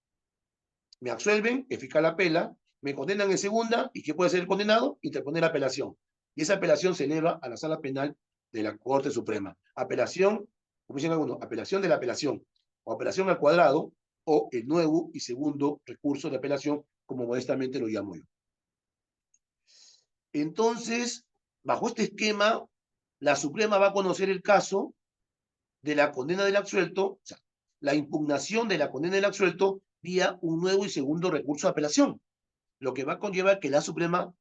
Me absuelven, el fiscal apela, me condenan en segunda, ¿y qué puede hacer el condenado? Interponer apelación. Y esa apelación se eleva a la Sala Penal de la Corte Suprema. Apelación como dicen algunos, apelación de la apelación, o apelación al cuadrado, o el nuevo y segundo recurso de apelación, como modestamente lo llamo yo. Entonces, bajo este esquema, la Suprema va a conocer el caso de la condena del absuelto, o sea, la impugnación de la condena del absuelto vía un nuevo y segundo recurso de apelación, lo que va a conllevar que la Suprema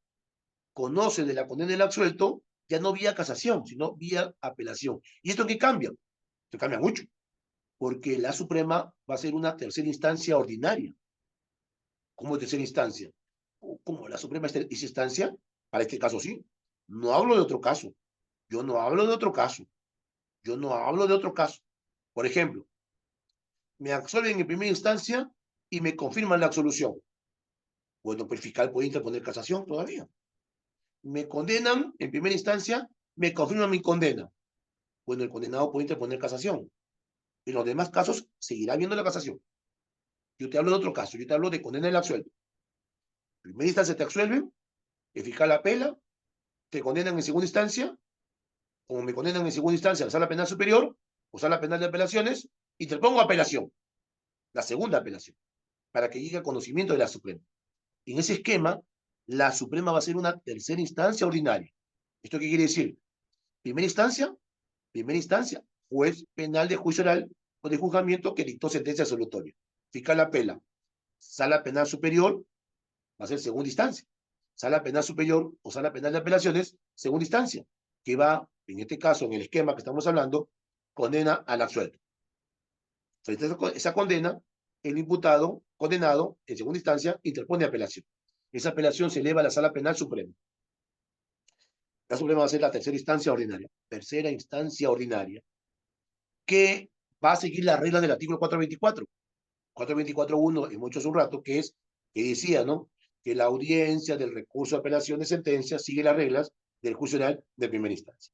conoce de la condena del absuelto ya no vía casación, sino vía apelación. ¿Y esto qué cambia? Esto cambia mucho, porque la Suprema va a ser una tercera instancia ordinaria. ¿Cómo tercera instancia? ¿Cómo la Suprema es instancia? Para este caso sí. No hablo de otro caso. Yo no hablo de otro caso. Yo no hablo de otro caso. Por ejemplo, me absolven en primera instancia y me confirman la absolución. Bueno, pues el fiscal puede interponer casación todavía. Me condenan en primera instancia, me confirman mi condena. Bueno, el condenado puede interponer casación. En los demás casos seguirá viendo la casación. Yo te hablo de otro caso, yo te hablo de condena del absuelto. En primera instancia te absuelven, el fiscal apela, te condenan en segunda instancia, como me condenan en segunda instancia a la Sala Penal Superior o Sala Penal de Apelaciones, interpongo apelación, la segunda apelación, para que llegue a conocimiento de la Suprema. En ese esquema, la Suprema va a ser una tercera instancia ordinaria. ¿Esto qué quiere decir? Primera instancia, juez penal de juicio oral o de juzgamiento que dictó sentencia absolutoria. Fiscal apela. Sala Penal Superior va a ser segunda instancia. Sala Penal Superior o Sala Penal de Apelaciones, segunda instancia, que va, en este caso, en el esquema que estamos hablando, condena al absuelto. Frente a esa condena, el imputado condenado, en segunda instancia, interpone apelación. Esa apelación se eleva a la Sala Penal Suprema. La Suprema va a ser la tercera instancia ordinaria, que va a seguir las reglas del artículo 424. 424.1, hemos hecho hace un rato, que decía, ¿no? Que la audiencia del recurso de apelación de sentencia sigue las reglas del juicio oral de primera instancia.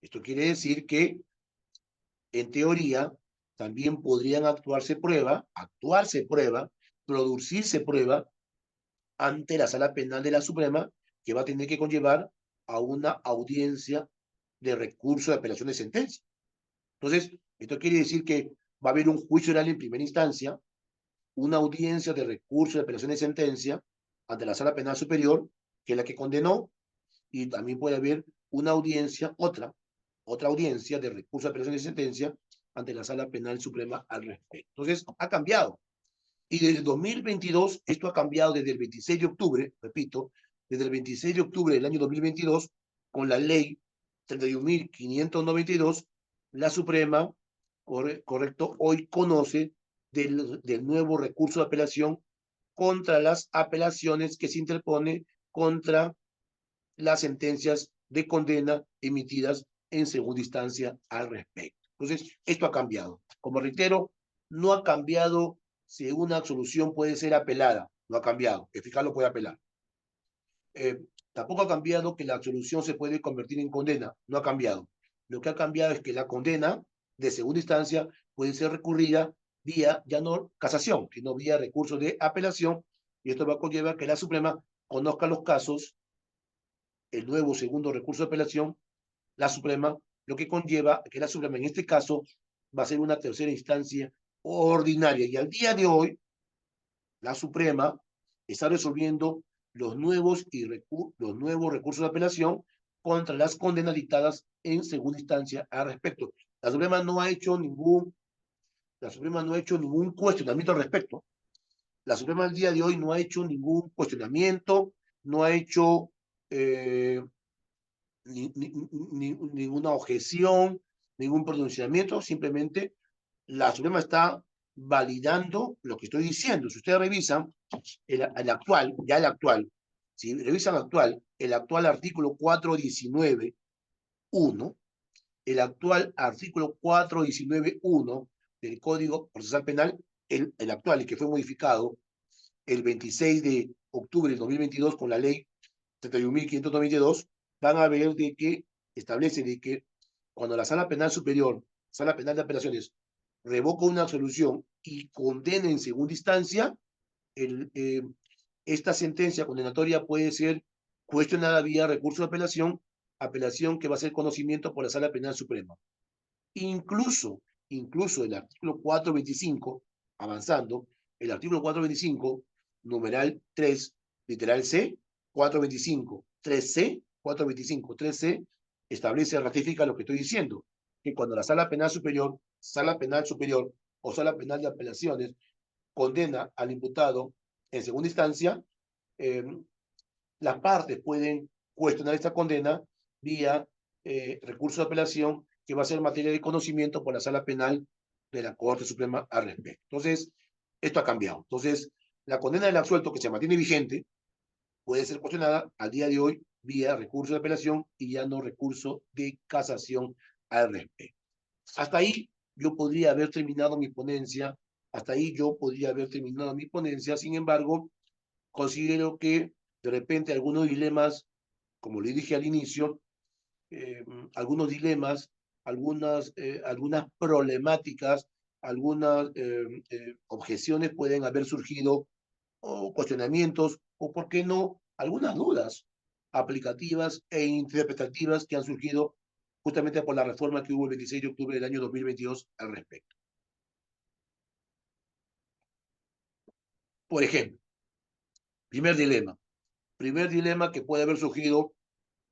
Esto quiere decir que, en teoría, también podrían actuarse prueba, producirse prueba ante la Sala Penal de la Suprema, que va a tener que conllevar a una audiencia de recurso de apelación de sentencia. Entonces, esto quiere decir que va a haber un juicio oral en primera instancia, una audiencia de recurso de apelación de sentencia ante la Sala Penal Superior, que es la que condenó, y también puede haber una audiencia, otra audiencia de recurso de apelación de sentencia ante la Sala Penal Suprema al respecto. Entonces, ha cambiado. Y desde el 2022, esto ha cambiado desde el 26 de octubre, repito, desde el 26 de octubre del año 2022, con la ley 31.592, la Suprema, correcto, hoy conoce del nuevo recurso de apelación contra las apelaciones que se interpone contra las sentencias de condena emitidas en segunda instancia al respecto. Entonces, esto ha cambiado. Como reitero, no ha cambiado si una absolución puede ser apelada, no ha cambiado, el fiscal lo puede apelar. Tampoco ha cambiado que la absolución se puede convertir en condena, no ha cambiado. Lo que ha cambiado es que la condena de segunda instancia puede ser recurrida vía, ya no casación, sino vía recurso de apelación, y esto va a conllevar que la Suprema conozca los casos, el nuevo segundo recurso de apelación, la Suprema, lo que conlleva que la Suprema en este caso va a ser una tercera instancia ordinaria. Y al día de hoy, la Suprema está resolviendo los nuevos recursos de apelación contra las condenas dictadas en segunda instancia al respecto. La Suprema no ha hecho ningún cuestionamiento al respecto. La Suprema al día de hoy no ha hecho ningún cuestionamiento, no ha hecho ninguna objeción, ningún pronunciamiento, simplemente la Suprema está validando lo que estoy diciendo. Si ustedes revisan el actual, si revisan el actual artículo 419.1, el actual artículo 419.1 del Código Procesal Penal, el actual, y que fue modificado el 26 de octubre del 2022 con la ley 31.592, van a ver de que establece de que cuando la Sala Penal Superior, Sala Penal de Apelaciones, revoca una absolución y condena en segunda instancia, esta sentencia condenatoria puede ser cuestionada vía recurso de apelación que va a ser conocimiento por la Sala Penal Suprema. Incluso el artículo 425, avanzando, el artículo 425, numeral 3, literal C, 425, 3C, 425, 3C, establece, ratifica lo que estoy diciendo, que cuando la sala penal superior o sala penal de apelaciones condena al imputado en segunda instancia, eh, las partes pueden cuestionar esta condena vía recurso de apelación que va a ser materia de conocimiento por la sala penal de la Corte Suprema al respecto. Entonces, esto ha cambiado. Entonces, la condena del absuelto que se mantiene vigente puede ser cuestionada al día de hoy vía recurso de apelación y ya no recurso de casación al respecto. Hasta ahí yo podría haber terminado mi ponencia, sin embargo, considero que de repente algunos dilemas, como le dije al inicio, algunos dilemas, algunas problemáticas, algunas objeciones pueden haber surgido, o cuestionamientos, o por qué no, algunas dudas aplicativas e interpretativas que han surgido justamente por la reforma que hubo el 26 de octubre del año 2022 al respecto. Por ejemplo, primer dilema que puede haber surgido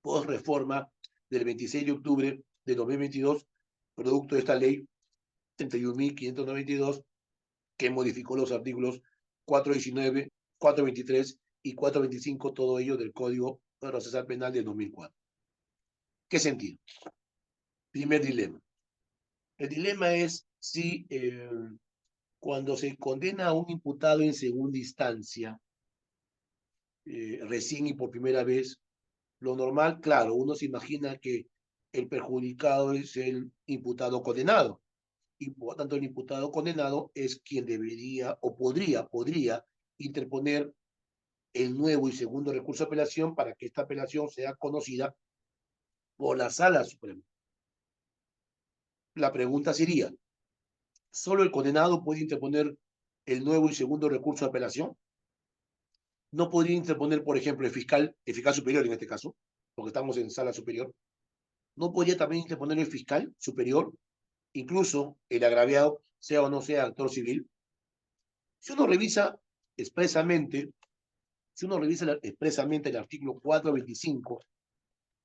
post reforma del 26 de octubre de 2022, producto de esta ley 31.592, que modificó los artículos 419, 423 y 425, todo ello del Código Procesal Penal del 2004. ¿Qué sentido? Primer dilema. El dilema es si cuando se condena a un imputado en segunda instancia, recién y por primera vez, lo normal, claro, uno se imagina que el perjudicado es el imputado condenado, y por lo tanto el imputado condenado es quien debería o podría interponer el nuevo y segundo recurso de apelación para que esta apelación sea conocida por la Sala Suprema. La pregunta sería, ¿solo el condenado puede interponer el nuevo y segundo recurso de apelación? ¿No podría interponer, por ejemplo, el fiscal superior en este caso, porque estamos en Sala Superior? ¿No podría también interponer el fiscal superior, incluso el agraviado, sea o no sea actor civil? Si uno revisa expresamente, el artículo 425,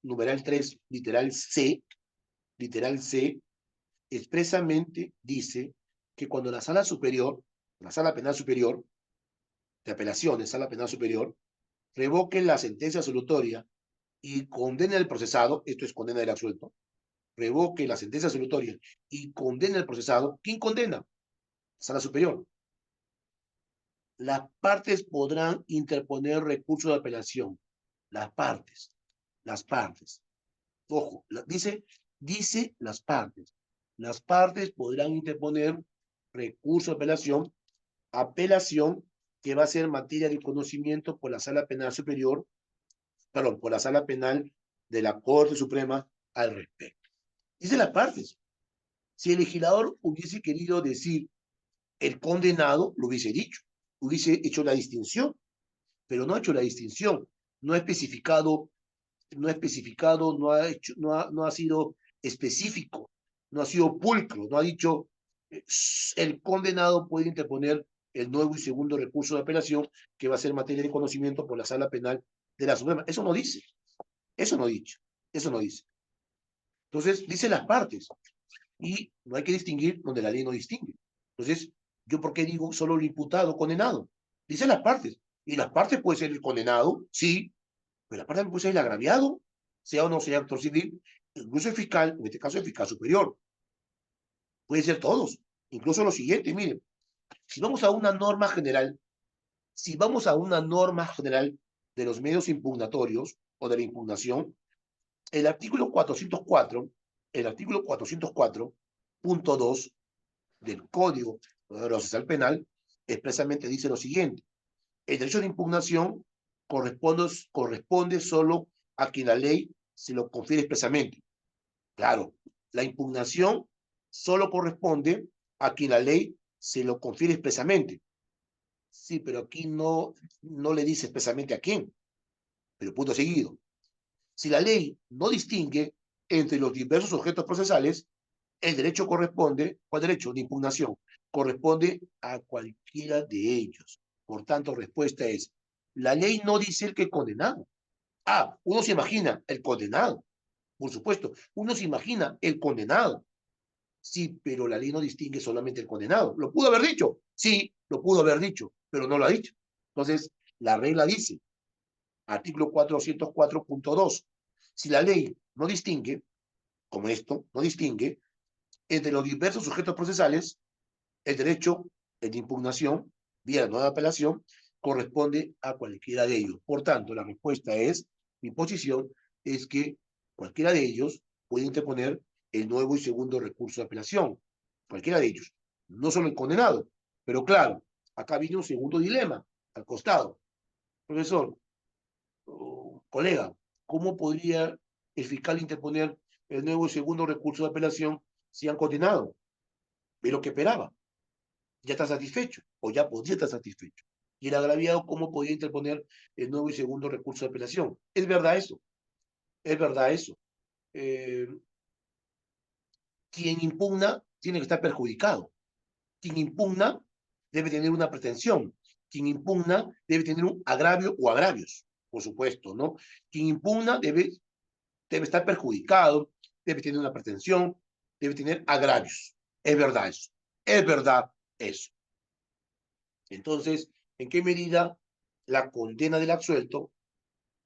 numeral 3, literal C, expresamente dice que cuando la sala penal superior, de apelaciones, sala penal superior, revoque la sentencia absolutoria y condene al procesado, esto es condena del absuelto, revoque la sentencia absolutoria y condene al procesado, ¿quién condena? Sala superior. Las partes podrán interponer recurso de apelación. Las partes. Ojo, dice las partes. Las partes podrán interponer recurso de apelación que va a ser materia de conocimiento por la Sala Penal Superior, perdón, por la Sala Penal de la Corte Suprema al respecto. Dice las partes. Si el legislador hubiese querido decir el condenado, lo hubiese dicho, hubiese hecho la distinción, pero no ha hecho la distinción, no ha especificado, no ha sido específico, no ha sido pulcro, no ha dicho el condenado puede interponer el nuevo y segundo recurso de apelación que va a ser materia de conocimiento por la Sala Penal de la Suprema. Eso no dice, eso no dice. Entonces, dice las partes, y no hay que distinguir donde la ley no distingue. Entonces, ¿yo por qué digo solo el imputado condenado? Dice las partes, y las partes puede ser el condenado, sí, pero la parte puede ser el agraviado, sea o no sea actor civil, incluso el fiscal, en este caso el fiscal superior. Puede ser todos, incluso lo siguiente, miren, si vamos a una norma general de los medios impugnatorios o de la impugnación, el artículo 404.2 del Código Procesal Penal expresamente dice lo siguiente: el derecho de impugnación corresponde solo a quien la ley se lo confiere expresamente. Claro, la impugnación solo corresponde a quien la ley se lo confiere expresamente. Sí, pero aquí no le dice expresamente a quién. Pero punto seguido. Si la ley no distingue entre los diversos objetos procesales, El derecho corresponde, ¿cuál derecho? De impugnación. Corresponde a cualquiera de ellos. Por tanto, respuesta es, la ley no dice el que condenado. Ah, uno se imagina el condenado. Por supuesto, uno se imagina el condenado. Sí, pero la ley no distingue solamente el condenado. ¿Lo pudo haber dicho? Sí, lo pudo haber dicho, pero no lo ha dicho. Entonces, la regla dice, artículo 404.2, si la ley no distingue, como esto, no distingue entre los diversos sujetos procesales, el derecho de impugnación, vía la nueva apelación, corresponde a cualquiera de ellos. Por tanto, la respuesta es, mi posición es que cualquiera de ellos puede interponer el nuevo y segundo recurso de apelación. Cualquiera de ellos. No solo el condenado. Pero claro, acá viene un segundo dilema al costado. Profesor, colega, ¿cómo podría el fiscal interponer el nuevo y segundo recurso de apelación si han condenado? Es lo que esperaba. Ya está satisfecho o ya podría estar satisfecho. Y el agraviado, ¿cómo podía interponer el nuevo y segundo recurso de apelación? Es verdad eso, es verdad eso. Eh, Quien impugna tiene que estar perjudicado. Quien impugna debe tener una pretensión. Quien impugna debe tener un agravio o agravios, por supuesto, ¿no? Quien impugna debe estar perjudicado, debe tener una pretensión, debe tener agravios. Es verdad eso. Es verdad eso. Entonces, ¿en qué medida la condena del absuelto,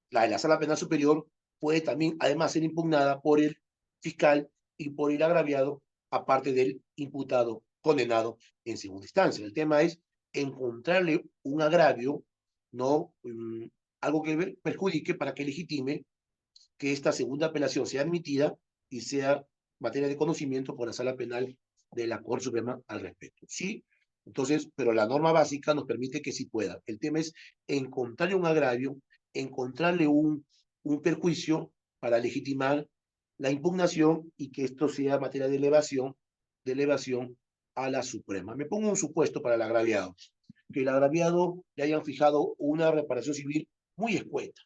la de la Sala Penal Superior, puede también además ser impugnada por el fiscal y por el agraviado, aparte del imputado condenado en segunda instancia? El tema es encontrarle un agravio, ¿no? Algo que perjudique para que legitime que esta segunda apelación sea admitida y sea materia de conocimiento por la Sala Penal de la Corte Suprema al respecto. ¿Sí? Entonces, pero la norma básica nos permite que sí pueda. El tema es encontrarle un agravio, encontrarle un perjuicio para legitimar la impugnación y que esto sea materia de elevación a la Suprema. Me pongo un supuesto para el agraviado, que el agraviado le hayan fijado una reparación civil muy escueta,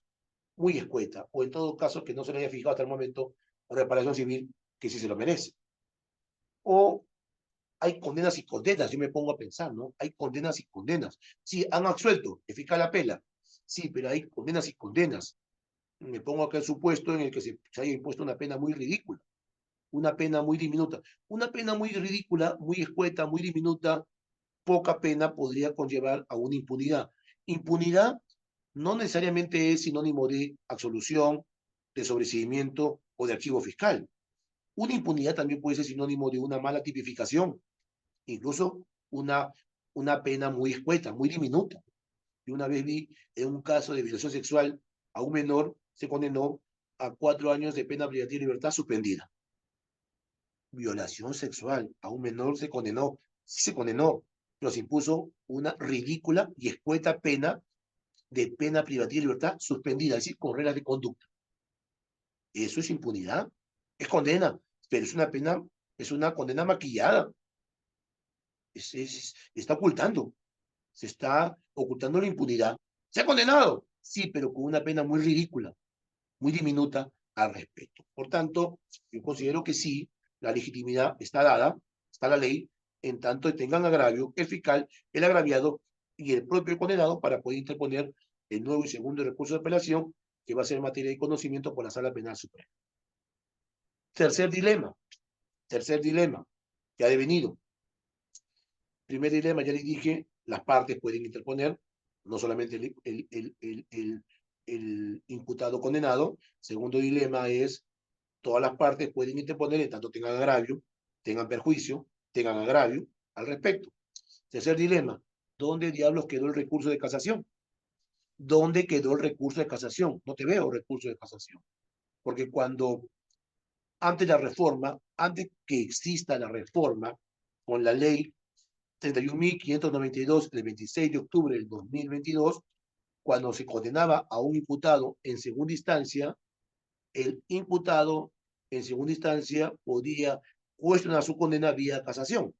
o en todo caso que no se le haya fijado hasta el momento reparación civil que sí se lo merece. O hay condenas y condenas, yo me pongo a pensar, ¿no? Hay condenas y condenas. Sí, han absuelto, el fiscal apela. Sí, pero hay condenas y condenas. Me pongo acá el supuesto en el que se haya impuesto una pena muy ridícula, una pena muy diminuta. Una pena muy ridícula, muy escueta, muy diminuta, poca pena podría conllevar a una impunidad. Impunidad no necesariamente es sinónimo de absolución, de sobreseimiento o de archivo fiscal. Una impunidad también puede ser sinónimo de una mala tipificación, incluso una pena muy escueta, muy diminuta. Yo una vez vi en un caso de violación sexual a un menor, se condenó a 4 años de pena privativa de libertad suspendida. Violación sexual a un menor se condenó, sí se condenó, pero se impuso una ridícula y escueta pena de pena privativa de libertad suspendida, es decir, con reglas de conducta. Eso es impunidad, es condena, pero es una pena, es una condena maquillada, está ocultando, se está ocultando la impunidad. ¿Se ha condenado? Sí, pero con una pena muy ridícula, muy diminuta al respecto. Por tanto, yo considero que sí, la legitimidad está dada, está la ley, en tanto tengan agravio el fiscal, el agraviado y el propio condenado para poder interponer el nuevo y segundo recurso de apelación que va a ser materia de conocimiento por la Sala Penal Suprema. Tercer dilema, que ha devenido. Primer dilema, ya les dije, las partes pueden interponer, no solamente el imputado condenado. Segundo dilema es, todas las partes pueden interponer en tanto tengan agravio, tengan perjuicio, tengan agravio al respecto. Tercer dilema, ¿dónde diablos quedó el recurso de casación? ¿Dónde quedó el recurso de casación? No te veo recurso de casación. Porque cuando antes de la reforma, antes que exista la reforma, con la ley 31.592 del 26 de octubre del 2022, cuando se condenaba a un imputado en segunda instancia, el imputado en segunda instancia podía cuestionar su condena vía casación.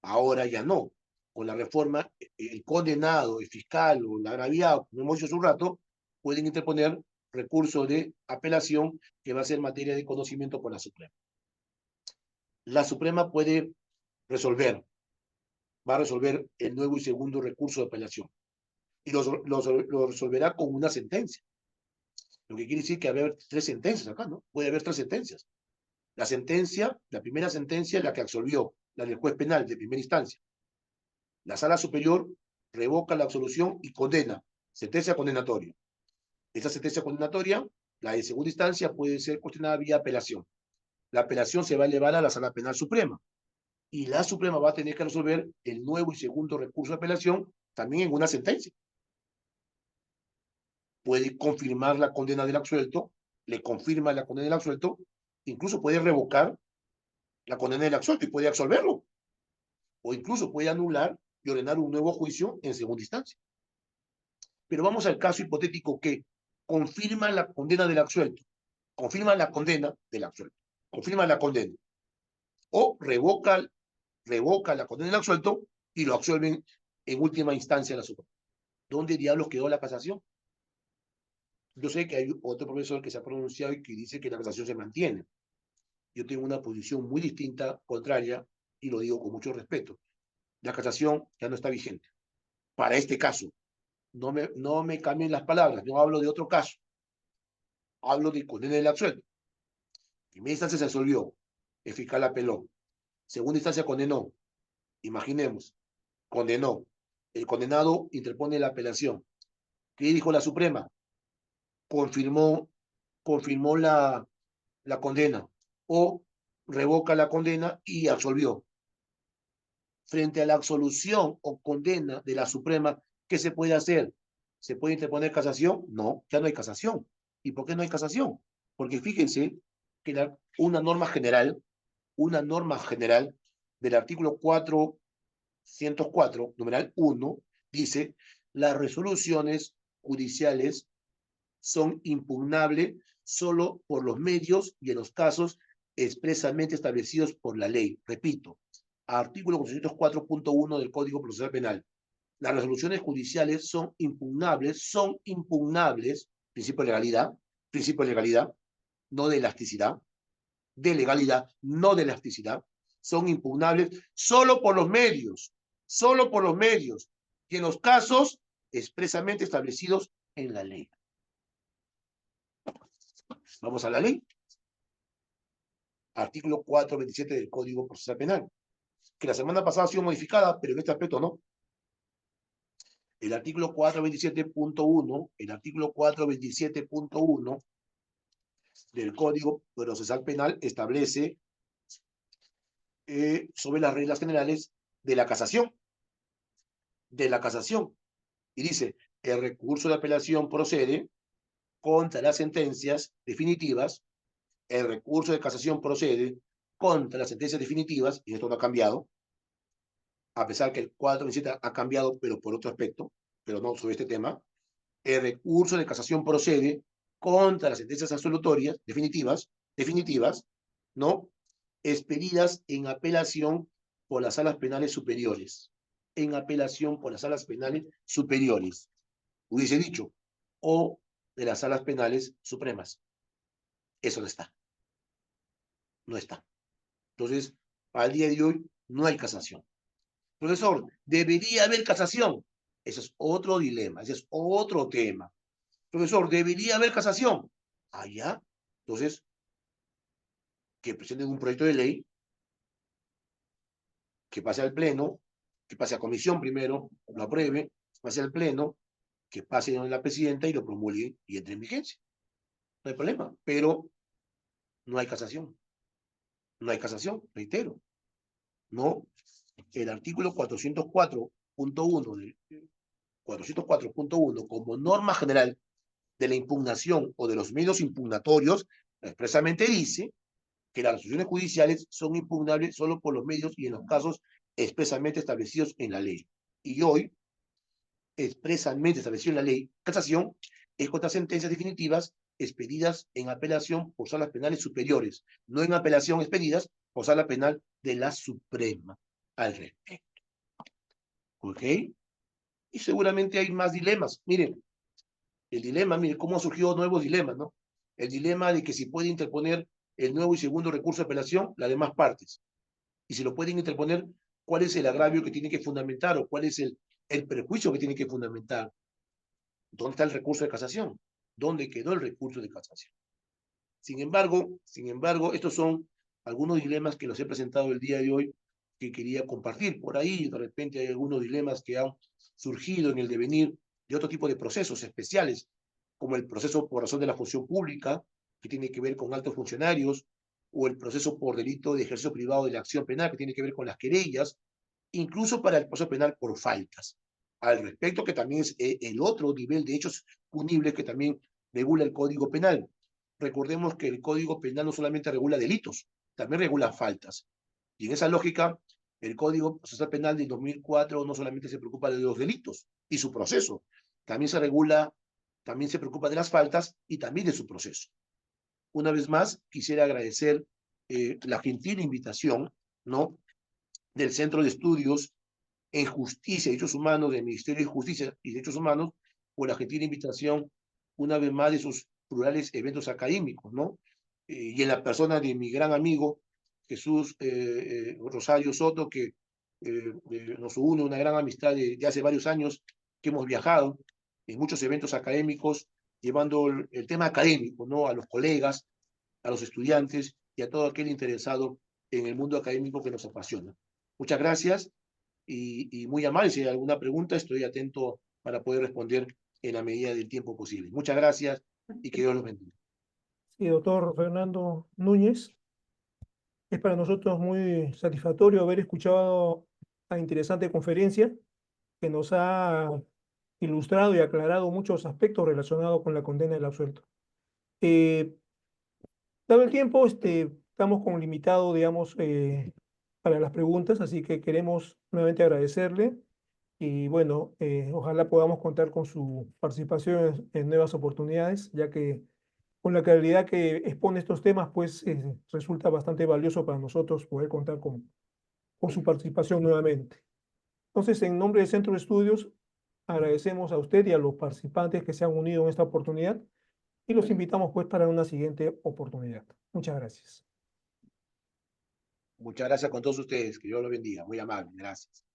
Ahora ya no. Con la reforma, el condenado, el fiscal o el agraviado, como hemos dicho hace un rato, pueden interponer recurso de apelación que va a ser materia de conocimiento por la Suprema. la Suprema puede resolver, va a resolver el nuevo y segundo recurso de apelación. Y lo resolverá con una sentencia. Lo que quiere decir que va a haber 3 sentencias acá, ¿no? Puede haber 3 sentencias. La sentencia, la primera sentencia, la que absolvió, la del juez penal de primera instancia. La sala superior revoca la absolución y condena, sentencia condenatoria. Esta sentencia condenatoria, la de segunda instancia, puede ser cuestionada vía apelación. La apelación se va a elevar a la sala penal suprema. Y la Suprema va a tener que resolver el nuevo y segundo recurso de apelación también en una sentencia. Puede confirmar la condena del absuelto, le confirma la condena del absuelto, incluso puede revocar la condena del absuelto y puede absolverlo. O incluso puede anular y ordenar un nuevo juicio en segunda instancia. Pero vamos al caso hipotético que confirma la condena del absuelto, confirma la condena del absuelto, confirma la condena, o revoca la condena del absuelto y lo absuelven en última instancia la Suprema. ¿Dónde diablos quedó la casación? Yo sé que hay otro profesor que se ha pronunciado y que dice que la casación se mantiene. Yo tengo una posición muy distinta, contraria, y lo digo con mucho respeto. La casación ya no está vigente. Para este caso, no me cambien las palabras, no hablo de otro caso. Hablo de condena del absuelto. Primera instancia se absolvió, el fiscal apeló. Segunda instancia condenó. Imaginemos, condenó. El condenado interpone la apelación. ¿Qué dijo la Suprema? Confirmó la condena o revoca la condena y absolvió. Frente a la absolución o condena de la Suprema, ¿qué se puede hacer? ¿Se puede interponer casación? No, ya no hay casación. ¿Y por qué no hay casación? Porque fíjense que una norma general del artículo 404, numeral 1, dice, las resoluciones judiciales son impugnables solo por los medios y en los casos expresamente establecidos por la ley. Repito, artículo 404.1 del Código Procesal Penal. Las resoluciones judiciales son impugnables, principio de legalidad, no de elasticidad, de legalidad, no de elasticidad, son impugnables solo por los medios, y en los casos expresamente establecidos en la ley. Vamos a la ley. Artículo 427 del Código Procesal Penal, que la semana pasada ha sido modificada, pero en este aspecto no. El artículo 427.1 del Código Procesal Penal establece sobre las reglas generales de la casación. Y dice, el recurso de apelación procede contra las sentencias definitivas, el recurso de casación procede contra las sentencias definitivas, y esto no ha cambiado, a pesar que el 427 ha cambiado, pero por otro aspecto, pero no sobre este tema. El recurso de casación procede contra las sentencias absolutorias definitivas, ¿no? Expedidas en apelación por las salas penales superiores. Hubiese dicho, o de las salas penales supremas. Eso no está. Entonces, al día de hoy, no hay casación. Profesor, ¿debería haber casación? Ese es otro dilema, ese es otro tema. Profesor, ¿debería haber casación? Ah, ya. Entonces, que presenten un proyecto de ley, que pase al Pleno, que pase a comisión primero, lo apruebe, pase al Pleno, que pase a la presidenta y lo promulgue y entre en vigencia. No hay problema, pero no hay casación. Reitero. No, el artículo 404.1 como norma general de la impugnación o de los medios impugnatorios, expresamente dice que las resoluciones judiciales son impugnables solo por los medios y en los casos expresamente establecidos en la ley. Y hoy, expresamente establecido en la ley, casación es contra sentencias definitivas expedidas en apelación por salas penales superiores, no en apelación expedidas por sala penal de la Suprema al respecto. ¿Ok? Y seguramente hay más dilemas. Miren, cómo han surgido nuevos dilemas, ¿no? El dilema de que si puede interponer el nuevo y segundo recurso de apelación, las demás partes. Y si lo pueden interponer, ¿cuál es el agravio que tiene que fundamentar o cuál es el perjuicio que tiene que fundamentar? ¿Dónde está el recurso de casación? ¿Dónde quedó el recurso de casación? Sin embargo, estos son algunos dilemas que los he presentado el día de hoy que quería compartir. Por ahí, de repente, hay algunos dilemas que han surgido en el devenir de otro tipo de procesos especiales, como el proceso por razón de la función pública, que tiene que ver con altos funcionarios, o el proceso por delito de ejercicio privado de la acción penal, que tiene que ver con las querellas, incluso para el proceso penal por faltas. Al respecto, que también es el otro nivel de hechos punibles que también regula el Código Penal. Recordemos que el Código Penal no solamente regula delitos, también regula faltas. Y en esa lógica, el Código Procesal Penal de 2004 no solamente se preocupa de los delitos y su proceso, también también se preocupa de las faltas y también de su proceso. Una vez más, quisiera agradecer la gentil invitación, ¿no?, del Centro de Estudios en Justicia y Derechos Humanos del Ministerio de Justicia y Derechos Humanos por la gentil invitación, una vez más, de sus plurales eventos académicos, ¿no? Y en la persona de mi gran amigo Jesús Rosario Soto, que nos une una gran amistad de hace varios años, que hemos viajado en muchos eventos académicos, llevando el tema académico, ¿no?, a los colegas, a los estudiantes y a todo aquel interesado en el mundo académico que nos apasiona. Muchas gracias y muy amable. Si hay alguna pregunta, estoy atento para poder responder en la medida del tiempo posible. Muchas gracias y que Dios los bendiga. Sí, doctor Fernando Núñez, es para nosotros muy satisfactorio haber escuchado la interesante conferencia que nos ha ilustrado y aclarado muchos aspectos relacionados con la condena del absuelto. Eh, Dado el tiempo, estamos con limitado, digamos, para las preguntas, así que queremos nuevamente agradecerle y bueno, ojalá podamos contar con su participación en nuevas oportunidades, ya que con la claridad que expone estos temas, pues resulta bastante valioso para nosotros poder contar con su participación nuevamente. Entonces, en nombre del Centro de Estudios, agradecemos a usted y a los participantes que se han unido en esta oportunidad y los invitamos pues para una siguiente oportunidad. Muchas gracias. Muchas gracias con todos ustedes. Que Dios los bendiga. Muy amable. Gracias.